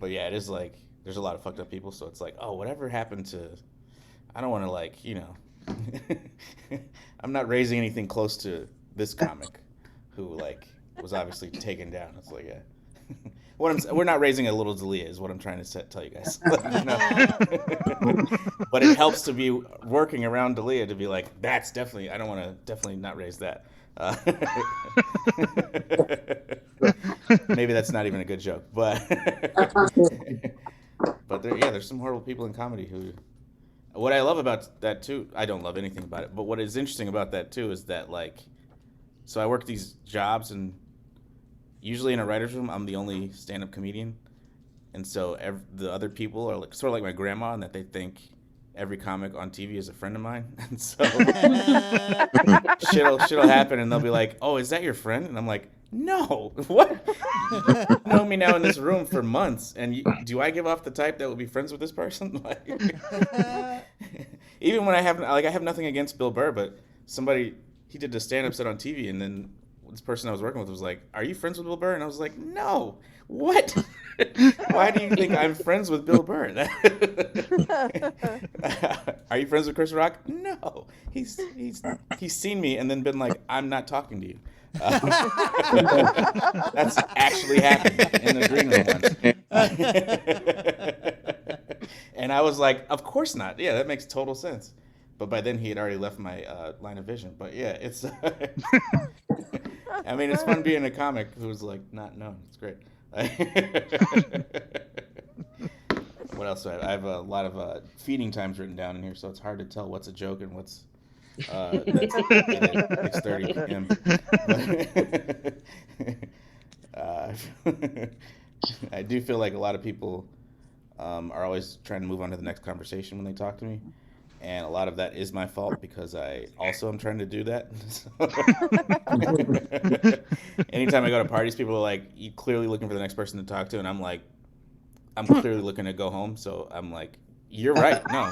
yeah, it is like there's a lot of fucked up people. So it's like, oh, whatever happened to? I don't want to like, you know. I'm not raising anything close to this comic, who like was obviously taken down. It's like, yeah. We're not raising a little Dalia, is what I'm trying to tell you guys. You know? But it helps to be working around Dalia to be like, that's definitely, I don't want to definitely not raise that. Maybe that's not even a good joke, but there's some horrible people in comedy who. What I love about that too, I don't love anything about it, but what is interesting about that too is that like, so I work these jobs and. Usually in a writer's room, I'm the only stand-up comedian, and so the other people are like sort of like my grandma, in that they think every comic on TV is a friend of mine, and so shit'll happen, and they'll be like, "Oh, is that your friend?" And I'm like, "No, what? You've known me now in this room for months, and do I give off the type that would be friends with this person?" Like, even when I have nothing against Bill Burr, but he did a stand-up set on TV, and then. This person I was working with was like, "Are you friends with Bill Burr?" And I was like, "No. What? Why do you think I'm friends with Bill Burr?" Are you friends with Chris Rock? No. He's seen me and then been like, "I'm not talking to you." That's actually happened in the green room once. And I was like, "Of course not. Yeah, that makes total sense." But by then he had already left my line of vision. But yeah, it's. I mean, it's fun being a comic who's like not known. It's great. What else do I have? I have a lot of feeding times written down in here, so it's hard to tell what's a joke and what's that's at 6:30 p.m. I do feel like a lot of people are always trying to move on to the next conversation when they talk to me. And a lot of that is my fault because I also am trying to do that. Anytime I go to parties, people are like, "You clearly looking for the next person to talk to," and I'm like, "I'm clearly looking to go home." So I'm like, "You're right. No,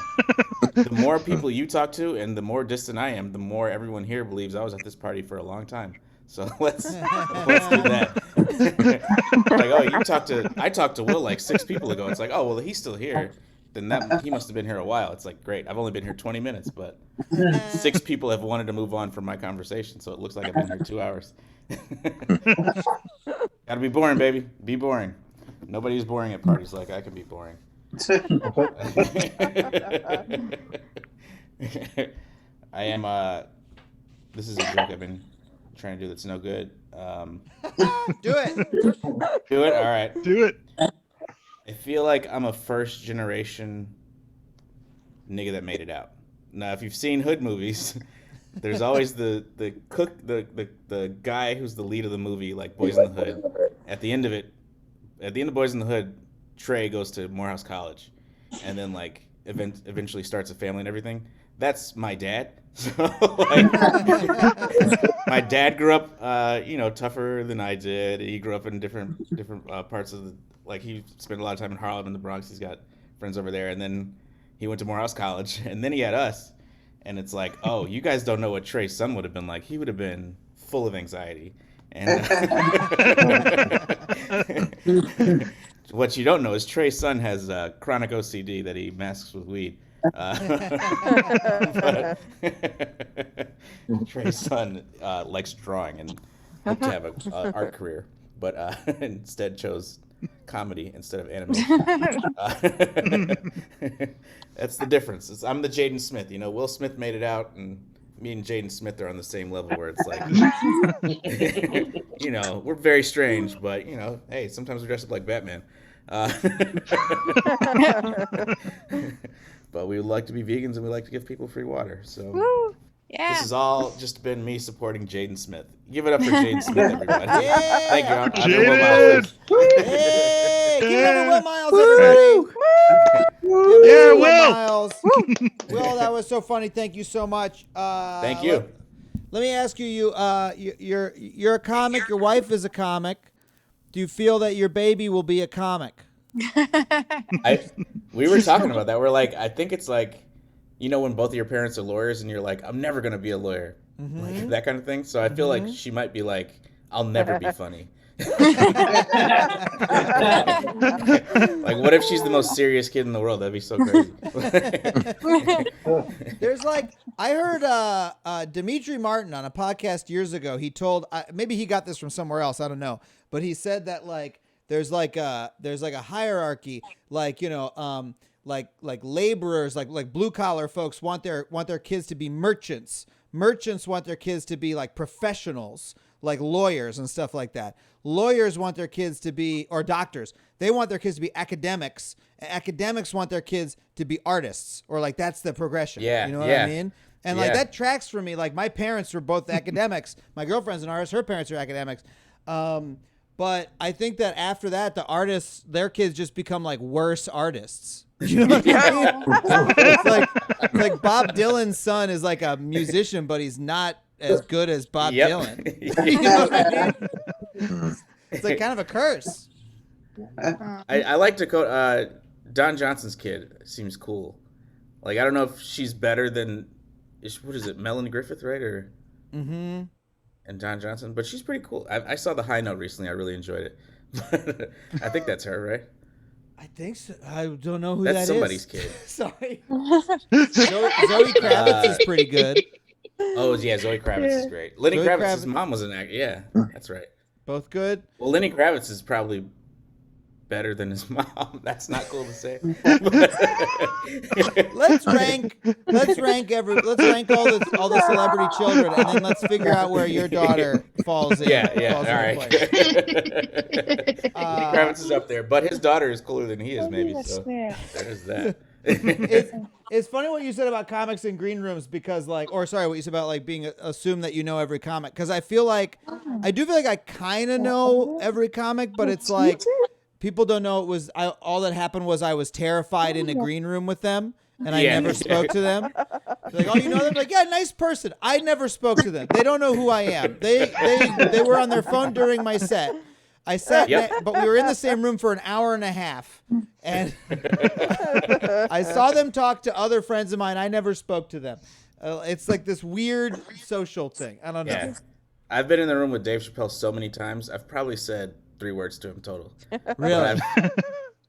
the more people you talk to, and the more distant I am, the more everyone here believes I was at this party for a long time. So let's do that." Like, oh, I talked to Will like 6 people ago. It's like, oh well, he's still here. Then he must have been here a while. It's like, great. I've only been here 20 minutes, but 6 people have wanted to move on from my conversation, so it looks like I've been here 2 hours. Gotta be boring, baby. Be boring. Nobody's boring at parties like I can be boring. I am. This is a joke I've been trying to do that's no good. Do it. Do it. All right. Do it. I feel like I'm a first generation nigga that made it out. Now, if you've seen hood movies, there's always the cook, the guy who's the lead of the movie, like Boys in the Hood. At the end of Boys in the Hood, Trey goes to Morehouse College, and then like eventually starts a family and everything. That's my dad. So like, my dad grew up, tougher than I did. He grew up in different parts of the. Like, he spent a lot of time in Harlem and the Bronx. He's got friends over there. And then he went to Morehouse College. And then he had us. And it's like, oh, you guys don't know what Trey's son would have been like. He would have been full of anxiety. And what you don't know is Trey's son has chronic OCD that he masks with weed. But Trey's son likes drawing and hoped to have an art career. But instead chose comedy instead of animation. That's the difference. I'm the Jaden Smith. Will Smith made it out, and me and Jaden Smith are on the same level where it's like, we're very strange, but hey, sometimes we dress up like Batman. Uh, but we like to be vegans and we like to give people free water. So Woo. Yeah. this has all just been me supporting Jaden Smith. Give it up for Jaden Smith, everybody. Yeah. Thank you. Jaden. Hey, give it up for Will Miles, everybody. Yeah, Will Will. Miles. Will, that was so funny. Thank you so much. Thank you. Let me ask you. You're a comic. Your wife is a comic. Do you feel that your baby will be a comic? We were talking about that. We're like, I think it's like, when both of your parents are lawyers and you're like, I'm never going to be a lawyer. Like that kind of thing. So I feel like she might be like, I'll never be funny. Like, what if she's the most serious kid in the world? That'd be so crazy. There's I heard Dimitri Martin on a podcast years ago. He told, maybe he got this from somewhere else, I don't know, but he said that there's a hierarchy, like laborers, like blue collar folks want their kids to be merchants. Merchants want their kids to be like professionals, like lawyers and stuff like that. Lawyers want their kids to be, or doctors, they want their kids to be academics. Academics want their kids to be artists, or like that's the progression. Yeah, you know what yeah. I mean? And like that tracks for me. Like my parents were both academics. My girlfriend's an artist. Her parents are academics. But I think that after that, the artists, their kids just become like worse artists. You know what I mean? It's like Bob Dylan's son is like a musician, but he's not as good as Bob Dylan. You know what I mean? It's like kind of a curse. I like Dakota. Don Johnson's kid seems cool. Like, I don't know if she's better than, what is it, Melanie Griffith, right? Or and Don Johnson, but she's pretty cool. I saw The High Note recently. I really enjoyed it. I think that's her, right? I think so. I don't know who That's that is. somebody's kid. Sorry. Zoe Kravitz is pretty good. Oh, yeah, Zoe Kravitz is great. Lenny Zoe Kravitz's mom was an actor. Yeah, that's right. Both good. Well, Lenny Kravitz is probably better than his mom. That's not cool to say. Let's rank all the celebrity children, and then let's figure out where your daughter falls in. Yeah. Falls All in right. place. Lenny Kravitz is up there, but his daughter is cooler than he is, maybe. So there's that. It's funny what you said about comics in green rooms because what you said about like being assume that you know every comic, because I do feel like I kind of know every comic, but it's like people don't know all that happened was I was terrified in a green room with them and I never spoke to them. They're like, oh, you know them? Like, yeah, nice person. I never spoke to them. They don't know who I am. They were on their phone during my set. I sat, but we were in the same room for an hour and a half, and I saw them talk to other friends of mine. I never spoke to them. It's like this weird social thing. I don't know. Yeah. I've been in the room with Dave Chappelle so many times. I've probably said 3 words to him total. Really?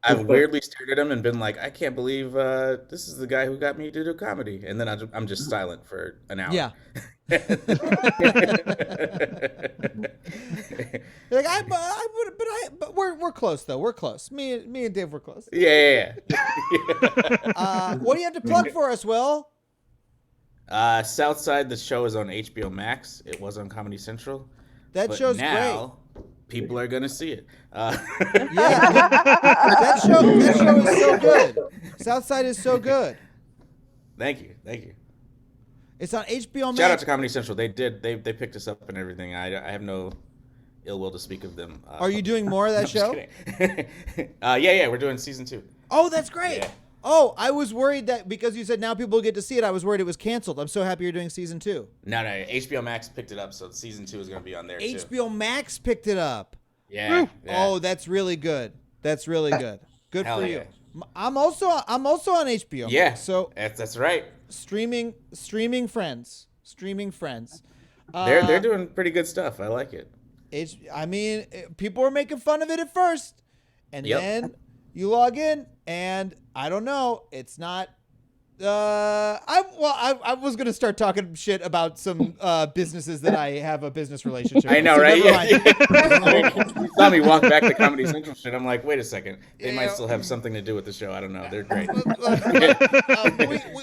I've weirdly stared at him and been like, I can't believe this is the guy who got me to do comedy. And then I'm just silent for an hour. Yeah. Like but we're close though. We're close. Me and Dave were close. Yeah. What do you have to plug for us, Will? Southside, the show is on HBO Max. It was on Comedy Central. That but show's now, people are gonna see it. Yeah, that show is so good. Southside is so good. Thank you. It's on HBO Max. Shout out to Comedy Central. They picked us up and everything. I have no ill will to speak of them. Are you doing more of that show? Yeah, we're doing season 2. Oh, that's great. Yeah. Oh, I was worried that because you said now people get to see it, I was worried it was canceled. I'm so happy you're doing season 2. No, HBO Max picked it up, so season 2 is going to be on there too. HBO Max picked it up. Yeah. Oh, that's really good. That's really good. Good Hell for yeah. you. I'm also on HBO. Yeah. So that's right. streaming friends. They're doing pretty good stuff. I like it. People were making fun of it at first, and then you log in, and I don't know. It's not I was gonna start talking shit about some businesses that I have a business relationship. I know, with, so right? never mind. You saw me walk back to Comedy Central shit. I'm like, wait a second. They might Yeah. still have something to do with the show. I don't know. They're great.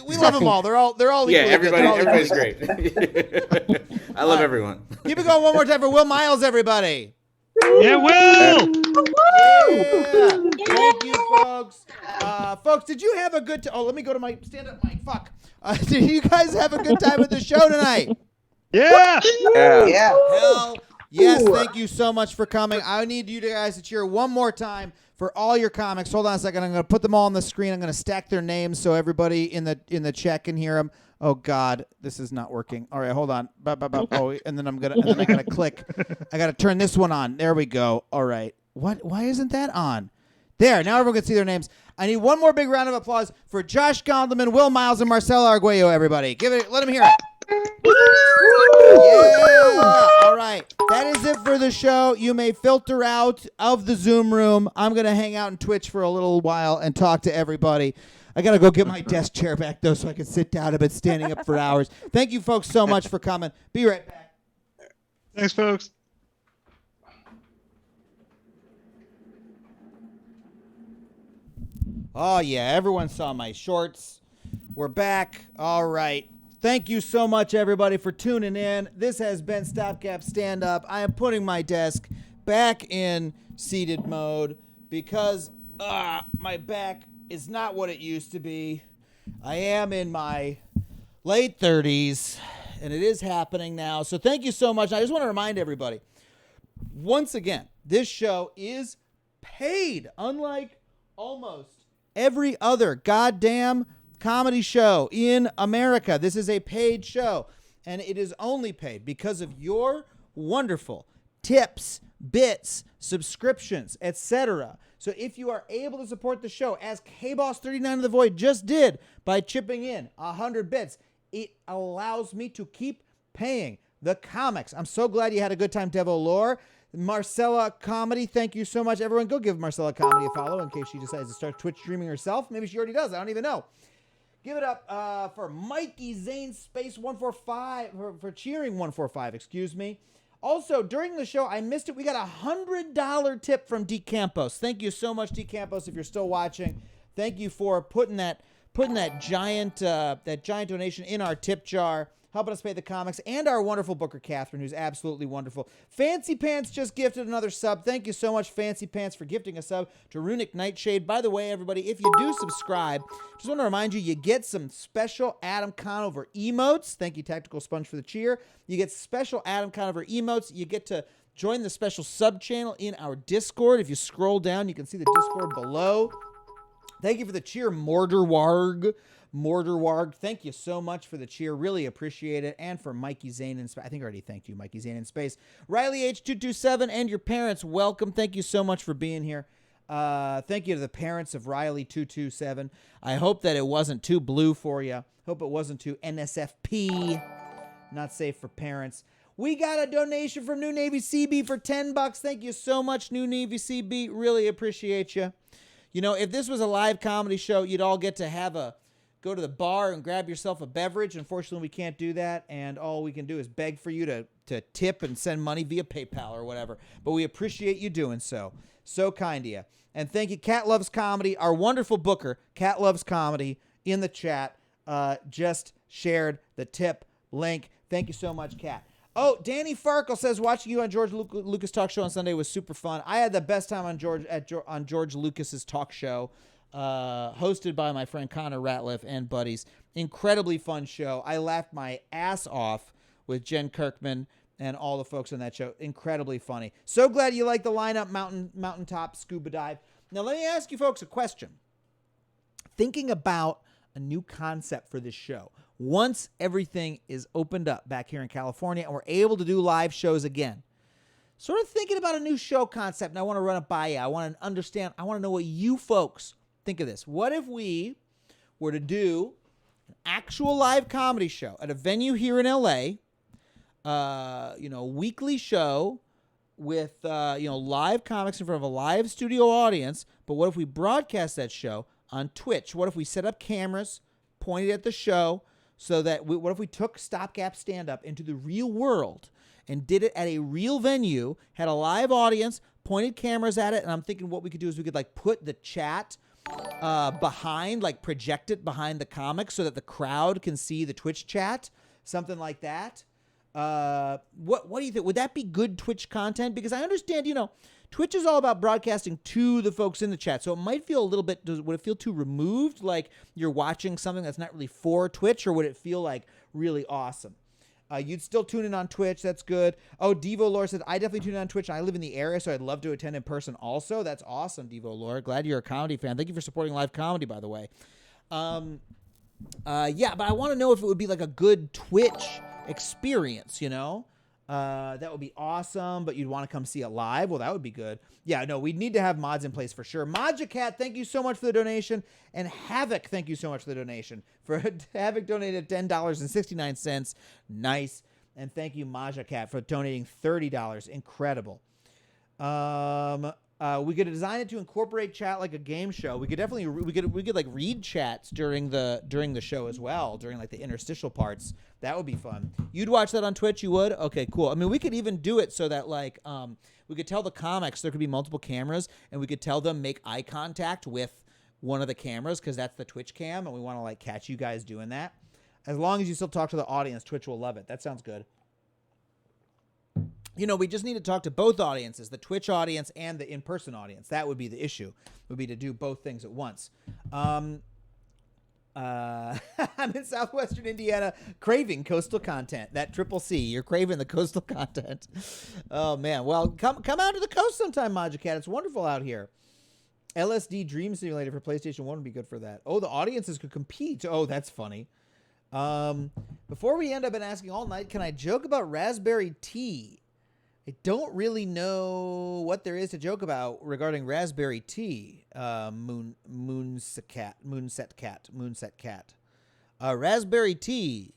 We love them all. They're all Yeah, equally good. They're all everybody's equally great. I love everyone. good. Keep it going one more time for Will Miles, everybody. Yeah, Will. Yeah. Thank you, folks. Folks, did you have a good oh, let me go to my stand-up mic. Fuck. Did you guys have a good time at the show tonight? Yeah. Hell yes, thank you so much for coming. I need you guys to cheer one more time for all your comics. Hold on a second. I'm going to put them all on the screen. I'm going to stack their names so everybody in the chat can hear them. Oh God, this is not working. All right, hold on. Oh, and then I got to click. I got to turn this one on. There we go. All right. What? Why isn't that on? There. Now everyone can see their names. I need one more big round of applause for Josh Gondelman, Will Miles, and Marcella Arguello. Everybody, let them hear it. Yeah. All right. That is it for the show. You may filter out of the Zoom room. I'm going to hang out in Twitch for a little while and talk to everybody. I got to go get my desk chair back, though, so I can sit down. I've been standing up for hours. Thank you, folks, so much for coming. Be right back. Thanks, folks. Oh, yeah. Everyone saw my shorts. We're back. All right. Thank you so much, everybody, for tuning in. This has been STOPGAP Stand Up. I am putting my desk back in seated mode because my back is not what it used to be. I am in my late 30s, and it is happening now. So thank you so much. I just want to remind everybody, once again, this show is paid, unlike almost every other goddamn comedy show in America. This is a paid show, and it is only paid because of your wonderful tips, bits, subscriptions, etc. So if you are able to support the show, as KBoss39 of the Void just did by chipping in 100 bits, it allows me to keep paying the comics. I'm so glad you had a good time, Devo Lore. Marcella Comedy, thank you so much. Everyone, go give Marcella Comedy a follow in case she decides to start Twitch streaming herself. Maybe she already does. I don't even know. Give it up for Mikey Zane Space 145 for cheering 145. Excuse me. Also, during the show, I missed it. We got a $100 tip from D Campos. Thank you so much, D Campos. If you're still watching, thank you for putting that giant donation in our tip jar, helping us pay the comics, and our wonderful booker Catherine, who's absolutely wonderful. Fancy Pants just gifted another sub. Thank you so much, Fancy Pants, for gifting a sub to Runic Nightshade. By the way, everybody, if you do subscribe, just want to remind you, you get some special Adam Conover emotes. Thank you, Tactical Sponge, for the cheer. You get special Adam Conover emotes. You get to join the special sub channel in our Discord. If you scroll down, you can see the Discord below. Thank you for the cheer, Morderwarg, thank you so much for the cheer. Really appreciate it. And for Mikey Zane in Space. I think I already thanked you, Mikey Zane in Space. Riley H227 and your parents, welcome. Thank you so much for being here. Thank you to the parents of Riley227. I hope that it wasn't too blue for you. Hope it wasn't too NSFP. Not safe for parents. We got a donation from New Navy CB for $10. Thank you so much, New Navy CB. Really appreciate you. You know, if this was a live comedy show, you'd all get to go to the bar and grab yourself a beverage. Unfortunately, we can't do that, and all we can do is beg for you to tip and send money via PayPal or whatever. But we appreciate you doing so. So kind of you. And thank you, Cat Loves Comedy, our wonderful booker, Cat Loves Comedy, in the chat, just shared the tip link. Thank you so much, Cat. Oh, Danny Farkle says watching you on George Lucas talk show on Sunday was super fun. I had the best time on George Lucas's talk show, hosted by my friend Connor Ratliff and buddies. Incredibly fun show. I laughed my ass off with Jen Kirkman and all the folks on that show. Incredibly funny. So glad you like the lineup, Mountaintop Scuba Dive. Now let me ask you folks a question. Thinking about a new concept for this show. Once everything is opened up back here in California and we're able to do live shows again, sort of thinking about a new show concept, and I want to run it by you. I want to understand. I want to know what you folks think of this. What if we were to do an actual live comedy show at a venue here in LA, weekly show with, live comics in front of a live studio audience, but what if we broadcast that show on Twitch? What if we set up cameras, pointed at the show so that what if we took STOPGAP stand-up into the real world and did it at a real venue, had a live audience, pointed cameras at it, and I'm thinking what we could do is we could like put the chat behind, like project it behind the comics so that the crowd can see the Twitch chat, something like that. What do you think? Would that be good Twitch content? Because I understand, Twitch is all about broadcasting to the folks in the chat, so it might feel a little bit. Would it feel too removed, like you're watching something that's not really for Twitch, or would it feel like really awesome? You'd still tune in on Twitch. That's good. Oh, Devo Lore said, I definitely tune in on Twitch. I live in the area, so I'd love to attend in person also. That's awesome, Devo Lore. Glad you're a comedy fan. Thank you for supporting live comedy, by the way. Yeah, but I want to know if it would be like a good Twitch experience, that would be awesome, but you'd want to come see it live. Well, that would be good. Yeah, no, we'd need to have mods in place for sure. Majacat, thank you so much for the donation. And Havoc, thank you so much for the donation. Havoc donated $10.69. Nice. And thank you, Majacat, for donating $30. Incredible. We could design it to incorporate chat like a game show. We could definitely we could like read chats during the show as well, during like the interstitial parts. That would be fun. You'd watch that on Twitch, you would? Okay, cool. I mean, we could even do it so that like we could tell the comics there could be multiple cameras, and we could tell them make eye contact with one of the cameras because that's the Twitch cam, and we want to like catch you guys doing that. As long as you still talk to the audience, Twitch will love it. That sounds good. We just need to talk to both audiences, the Twitch audience and the in-person audience. That would be the issue, would be to do both things at once. I'm in southwestern Indiana craving coastal content. That Triple C, you're craving the coastal content. Oh, man. Well, come out to the coast sometime, Majacat. It's wonderful out here. LSD Dream Simulator for PlayStation 1 would be good for that. Oh, the audiences could compete. Oh, that's funny. Before we end up asking all night, can I joke about raspberry tea? I don't really know what there is to joke about regarding raspberry tea. Moonset cat. Raspberry tea.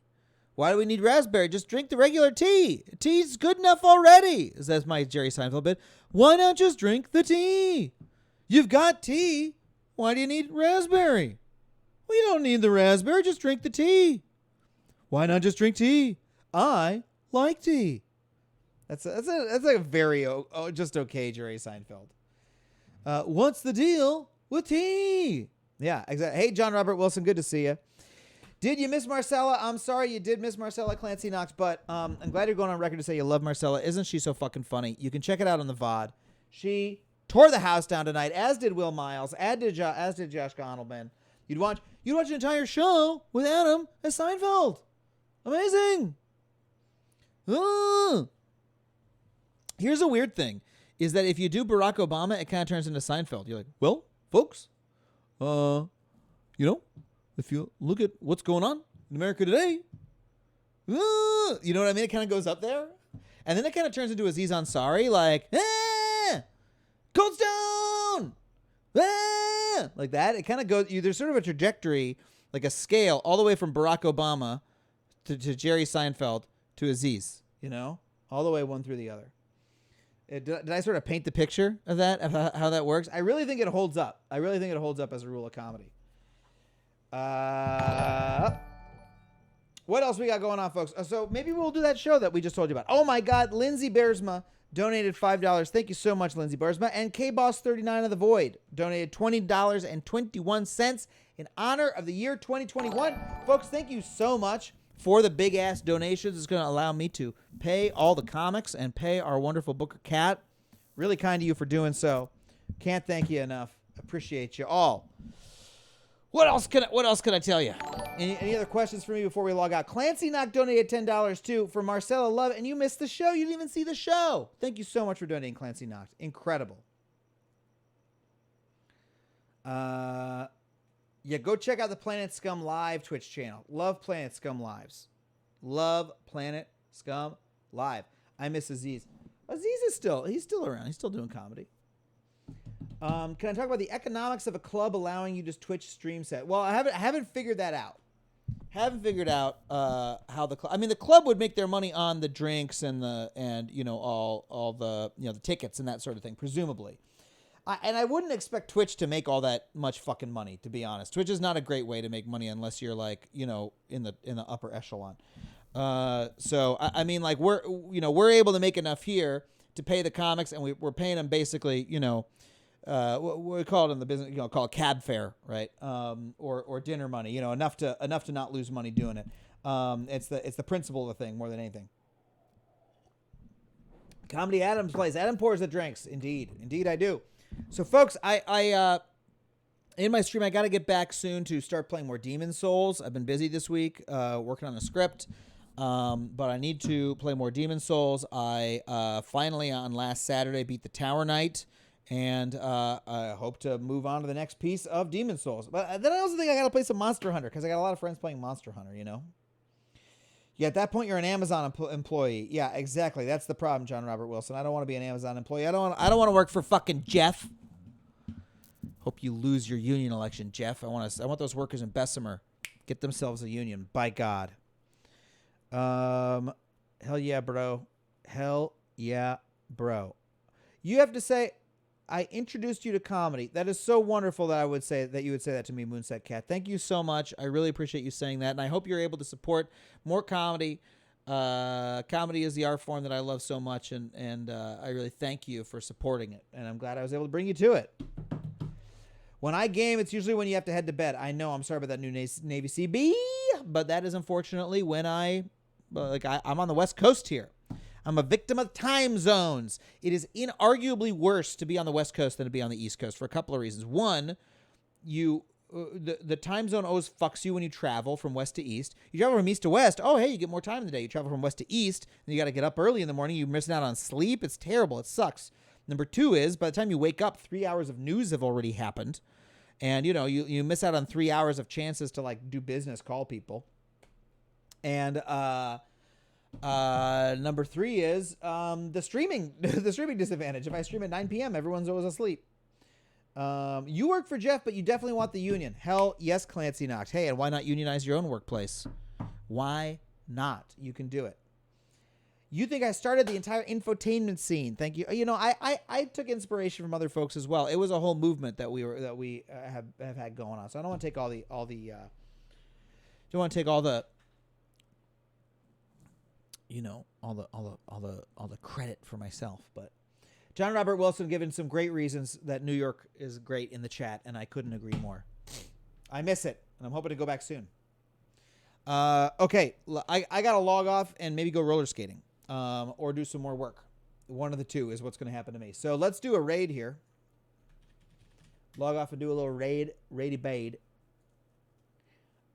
Why do we need raspberry? Just drink the regular tea. Tea's good enough already. That's my Jerry Seinfeld bit. Why not just drink the tea? You've got tea. Why do you need raspberry? Well, you don't need the raspberry. Just drink the tea. Why not just drink tea? I like tea. That's like a very just okay Jerry Seinfeld. What's the deal with tea? Yeah, exactly. Hey, John Robert Wilson, good to see you. Did you miss Marcella? I'm sorry you did miss Marcella Clancy Knox, but I'm glad you're going on record to say you love Marcella. Isn't she so fucking funny? You can check it out on the VOD. She tore the house down tonight, as did Will Miles, as did Josh Gondelman. You'd watch an entire show with Adam as Seinfeld. Amazing. Here's a weird thing, is that if you do Barack Obama, it kind of turns into Seinfeld. You're like, well, folks, if you look at what's going on in America today, you know what I mean? It kind of goes up there. And then it kind of turns into Aziz Ansari, like, Cold Stone! Like that. It kind of goes, there's sort of a trajectory, like a scale, all the way from Barack Obama to Jerry Seinfeld to Aziz, all the way one through the other. Did I sort of paint the picture of that, of how that works? I really think it holds up. I really think it holds up as a rule of comedy. What else we got going on, folks? So maybe we'll do that show that we just told you about. Oh, my God. Lindsay Bearsma donated $5. Thank you so much, Lindsay Bearsma. And K-Boss39 of the Void donated $20.21 in honor of the year 2021. Folks, thank you so much for the big-ass donations. It's going to allow me to pay all the comics and pay our wonderful Booker Cat. Really kind of you for doing so. Can't thank you enough. Appreciate you all. What else can I tell you? Any other questions for me before we log out? Clancy Knock donated $10 too for Marcella Love, and you missed the show. You didn't even see the show. Thank you so much for donating, Clancy Knock. Incredible. Yeah, go check out the Planet Scum Live Twitch channel. Love Planet Scum Lives. Love Planet Scum Live. I miss Aziz. Aziz is still around. He's still doing comedy. Can I talk about the economics of a club allowing you to Twitch stream set? Well, I haven't figured that out. Haven't figured out how the club. I mean, the club would make their money on the drinks and all the the tickets and that sort of thing, presumably. And I wouldn't expect Twitch to make all that much fucking money, to be honest. Twitch is not a great way to make money unless you're like, in the upper echelon. So I mean, like we're able to make enough here to pay the comics, and we're paying them basically, what we call it in the business, call it cab fare, right? Or dinner money, enough to not lose money doing it. It's the principle of the thing more than anything. Comedy Adams plays. Adam pours the drinks. Indeed I do. So folks, I in my stream, I got to get back soon to start playing more Demon Souls. I've been busy this week, working on a script. But I need to play more Demon Souls. I finally on last Saturday beat the Tower Knight, and I hope to move on to the next piece of Demon Souls. But then I also think I got to play some Monster Hunter because I got a lot of friends playing Monster Hunter. Yeah, at that point you're an Amazon employee. Yeah, exactly. That's the problem, John Robert Wilson. I don't want to be an Amazon employee. I don't want to work for fucking Jeff. Hope you lose your union election, Jeff. I want those workers in Bessemer get themselves a union. By God. Hell yeah, bro. Hell yeah, bro. You have to say, I introduced you to comedy. That is so wonderful that you would say that to me, Moonset Cat. Thank you so much. I really appreciate you saying that, and I hope you're able to support more comedy. Comedy is the art form that I love so much, and I really thank you for supporting it, and I'm glad I was able to bring you to it. When I game, it's usually when you have to head to bed. I know, I'm sorry about that new Navy CB, but that is unfortunately when I'm on the West Coast here. I'm a victim of time zones. It is inarguably worse to be on the West Coast than to be on the East Coast for a couple of reasons. One, the time zone always fucks you when you travel from west to east. You travel from east to west. Oh, hey, you get more time in the day. You travel from west to east, and you got to get up early in the morning. You're missing out on sleep. It's terrible. It sucks. Number two is by the time you wake up, 3 hours of news have already happened. And, you miss out on 3 hours of chances to, like, do business, call people. And number three is the streaming disadvantage. If I stream at 9 p.m., everyone's always asleep. You work for Jeff, but you definitely want the union. Hell yes, Clancy Knox. Hey, and why not unionize your own workplace? Why not? You can do it. You think I started the entire infotainment scene? Thank you. I took inspiration from other folks as well. It was a whole movement that we have had going on. So I don't want to take all the credit for myself, but John Robert Wilson given some great reasons that New York is great in the chat, and I couldn't agree more. I miss it, and I'm hoping to go back soon. Okay, I gotta log off and maybe go roller skating, or do some more work. One of the two is what's going to happen to me. So let's do a raid here. Log off and do a little raidy baid.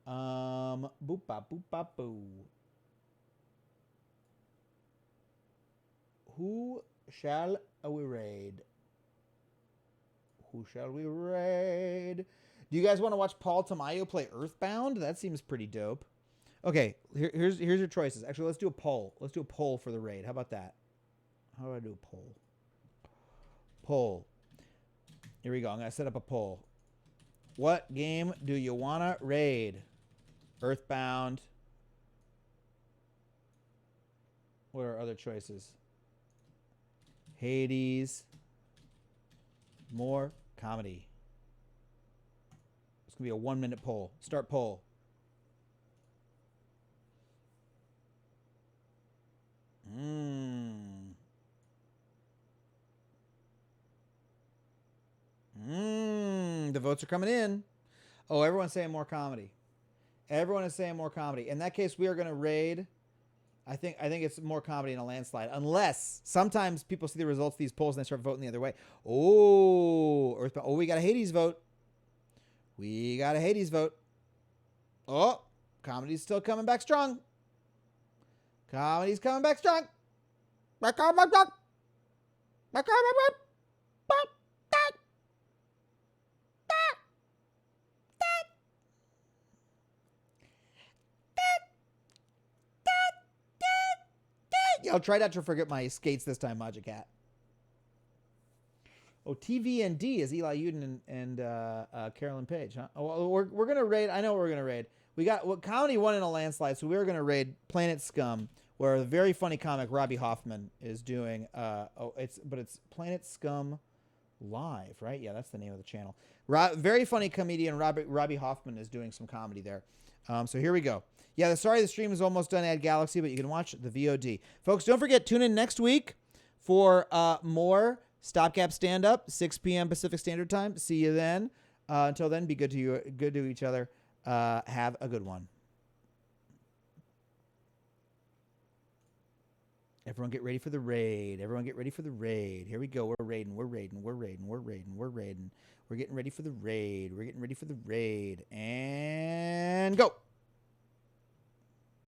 Boop bop boop bop boo. Who shall we raid? Who shall we raid? Do you guys want to watch Paul Tamayo play Earthbound? That seems pretty dope. Okay, here's your choices. Actually, let's do a poll. Let's do a poll for the raid. How about that? How do I do a poll? Poll. Here we go. I'm going to set up a poll. What game do you want to raid? Earthbound. What are other choices? Hades. More comedy. It's going to be a 1-minute poll. Start poll. The votes are coming in. Oh, everyone's saying more comedy. Everyone is saying more comedy. In that case, we are going to raid. I think it's more comedy in a landslide. Unless sometimes people see the results of these polls and they start voting the other way. Oh, we got a Hades vote. We got a Hades vote. Oh, comedy's still coming back strong. Comedy's coming back strong. Yo, try not to forget my skates this time, Magic Cat. Oh, TVND is Eli Uden and Carolyn Page, huh? Oh, we're going to raid. I know what we're going to raid. We got comedy won in a landslide, so we're going to raid Planet Scum, where the very funny comic Robbie Hoffman is doing. It's Planet Scum Live, right? Yeah, that's the name of the channel. Very funny comedian Robbie Hoffman is doing some comedy there. So here we go. Yeah, sorry the stream is almost done at Galaxy, but you can watch the VOD. Folks, don't forget, tune in next week for more STOPGAP stand-up, 6 p.m. Pacific Standard Time. See you then. Until then, be good to each other. Have a good one. Everyone get ready for the raid. Everyone get ready for the raid. Here we go. We're raiding. We're raiding. We're raiding. We're raiding. We're raiding. We're getting ready for the raid. We're getting ready for the raid. And go.